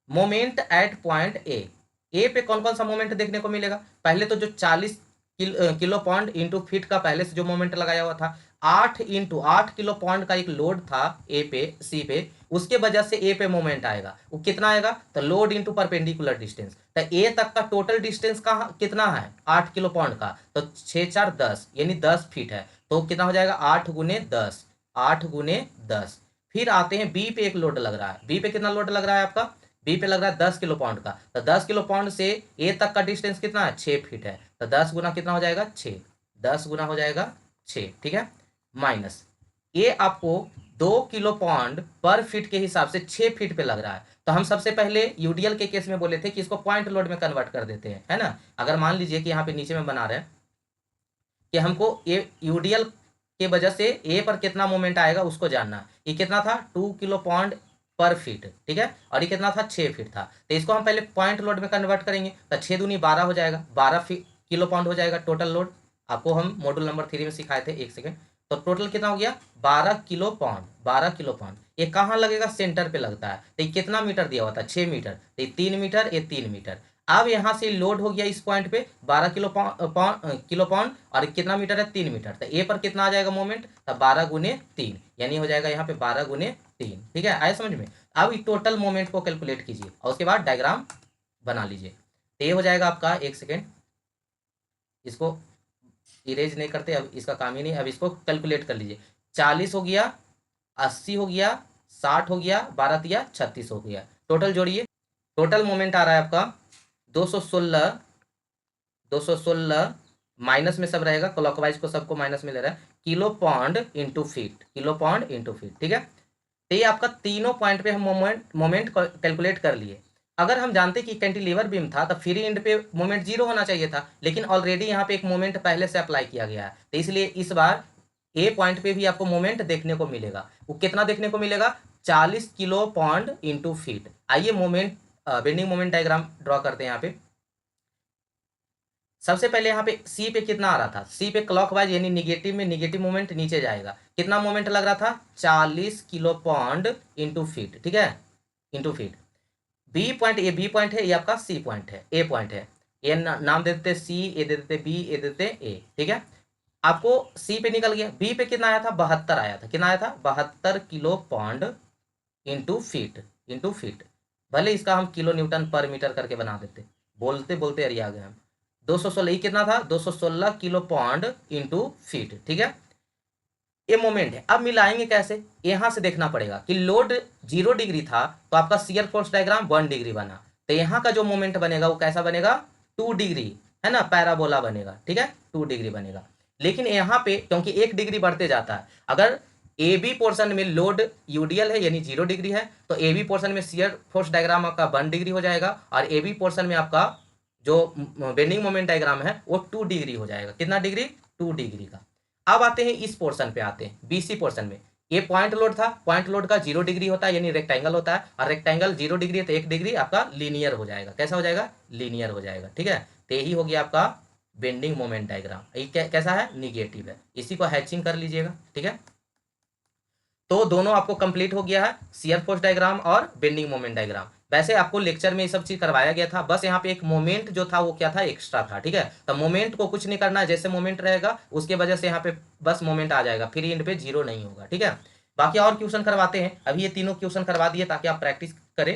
Moment at point A पे कौन कौन सा मोमेंट देखने को मिलेगा, पहले तो जो 40 किलो पाउंड इंटू फीट का पहले से जो मोमेंट लगाया हुआ था, 8 किलो पाउंड का एक लोड था ए पे, सी पे, उसके वजह से ए पे मोमेंट आएगा, वो कितना आएगा, तो लोड इंटू परपेंडिकुलर डिस्टेंस। तो ए तक का टोटल डिस्टेंस का कितना है, 8 किलो पाउंड का, तो 6 4 10 यानी 10 फीट है, तो कितना हो जाएगा 8 गुने 10, 8 गुने 10। फिर आते हैं बी पे, एक लोड लग रहा है, बी पे कितना लोड लग रहा है आपका, बी पे लग रहा है 10 किलो पाउंड का, तो 10 किलो पाउंड से ए तक का डिस्टेंस कितना है, 6 फीट है, तो 10 गुना कितना हो जाएगा 6, 10 गुना हो जाएगा 6, ठीक है। माइनस ये आपको 2 किलो पाउंड पर फीट के हिसाब से 6 फीट पे लग रहा है, तो हम सबसे पहले यूडीएल के केस में बोले थे कि इसको पॉइंट लोड में कन्वर्ट कर देते हैं, है ना। अगर मान लीजिए कि यहाँ पे नीचे में बना रहे हैं कि हमको ये यूडीएल के वजह से ए पर कितना मोमेंट आएगा उसको जानना, ये कितना था 2 किलो पाउंड पर फीट, ठीक है, और ये कितना था 6 फीट था, तो इसको हम पहले पॉइंट लोड में कन्वर्ट करेंगे, तो 6 दूनी 12 हो जाएगा, 12 किलो पाउंड हो जाएगा टोटल लोड, आपको हम मॉड्यूल नंबर 3 में सिखाए थे, एक सेकेंड। तो टोटल कितना हो गया 12 किलो पाउंड, 12 किलो पाउंड। ये कहाँ लगेगा, सेंटर पे लगता है, तो ये कितना मीटर दिया हुआ था, 6 मीटर, तो ये 3 मीटर, ये 3 मीटर। अब यहाँ से लोड हो गया इस पॉइंट पे 12 किलो पाउंड और कितना मीटर है, 3 मीटर, तो ए पर कितना आ जाएगा मोमेंट, तो 12 गुने 3, यानी हो जाएगा यहाँ पे 12 गुने 3, ठीक है, आया समझ में। अब टोटल मोमेंट को कैलकुलेट कीजिए और उसके बाद डायग्राम बना लीजिए, तो ये हो जाएगा आपका, एक सेकेंड इसको इरेज नहीं करते, अब इसका काम ही नहीं, अब इसको कैलकुलेट कर लीजिए। 40 हो गया, 80 हो गया, 60 हो गया, 12 तिया 36 हो गया, टोटल जोड़िए, टोटल मोमेंट आ रहा है आपका 216, 216 माइनस में सब रहेगा, क्लॉकवाइज को सबको माइनस में ले रहा है, kilo pound into feet, kilo pound into feet, ठीक है। तो ये आपका तीनों पॉइंट पे हम मोमेंट कैलकुलेट कर लिए। अगर हम जानते कि कैंटिलीवर बीम था तो फ्री एंड पे मोमेंट 0 होना चाहिए था, लेकिन ऑलरेडी यहाँ पे एक मोमेंट पहले से अप्लाई किया गया है, तो इसलिए इस बार ए पॉइंट पे भी आपको मोमेंट देखने को मिलेगा, वो कितना देखने को मिलेगा, 40 किलो पाउंड इंटू फीट। आइए moment bending moment diagram draw करते हैं यहाँ पे। सबसे पहले यहाँ पे सी पे कितना आ रहा था, सी पे क्लॉकवाइज यानी निगेटिव में निगेटिव मोमेंट नीचे जाएगा, कितना मोमेंट लग रहा था 40 किलो पाउंड इंटू फीट, ठीक है, इंटू फीट। बी पॉइंट, ये बी पॉइंट है, ये आपका सी पॉइंट है, ए पॉइंट है, ये नाम दे देते सी, ए दे देते बी, ए देते ए, ठीक है। आपको सी पे निकल गया, बी पे कितना आया था 72 आया था, कितना आया था 72 kilo pound into feet, into feet. भले इसका हम किलो न्यूटन पर मीटर करके बना देते, बोलते बोलते अरे आ गए हम। 216 कितना था 216 किलो पाउंड इंटू फीट, ठीक है। ये मोमेंट है, अब मिलाएंगे कैसे, यहां से देखना पड़ेगा कि लोड 0 डिग्री था तो आपका शियर फोर्स डायग्राम 1 डिग्री बना, तो यहाँ का जो मोमेंट बनेगा वो कैसा बनेगा 2 डिग्री, है ना, पैराबोला बनेगा, ठीक है, 2 डिग्री बनेगा। लेकिन यहाँ पे क्योंकि 1 डिग्री बढ़ते जाता है, अगर ए बी पोर्शन में लोड यूडीएल है यानी 0 डिग्री है, तो ए बी पोर्शन में शियर फोर्स डायग्राम आपका 1 डिग्री हो जाएगा, और ए बी पोर्शन में आपका जो बेंडिंग मोमेंट डायग्राम है वो 2 डिग्री हो जाएगा। कितना डिग्री? 2 डिग्री का। अब आते हैं इस पोर्शन पे, आते हैं बीसी पोर्शन में। ये पॉइंट लोड था, पॉइंट लोड का 0 डिग्री होता है यानी रेक्टेंगल होता है, और रेक्टेंगल 0 डिग्री है तो 1 डिग्री आपका लीनियर हो जाएगा। कैसा हो जाएगा? लीनियर हो जाएगा। ठीक है, तो यही हो गया आपका बेंडिंग मोमेंट डायग्राम। ये कैसा है? निगेटिव है। इसी को हैचिंग कर लीजिएगा। ठीक है, तो दोनों आपको कंप्लीट हो गया है, शियर फोर्स डायग्राम और बेंडिंग मोमेंट डायग्राम। वैसे आपको लेक्चर में ये सब चीज करवाया गया था, बस यहाँ पे एक मोमेंट जो था वो क्या था? एक्स्ट्रा था। ठीक है, तो मोमेंट को कुछ नहीं करना है, जैसे मोमेंट रहेगा उसके वजह से यहाँ पे बस मोमेंट आ जाएगा, फिर एंड पे 0 नहीं होगा। ठीक है, बाकी और क्वेश्चन करवाते हैं। अभी ये तीनों क्वेश्चन करवा दिए ताकि आप प्रैक्टिस करें।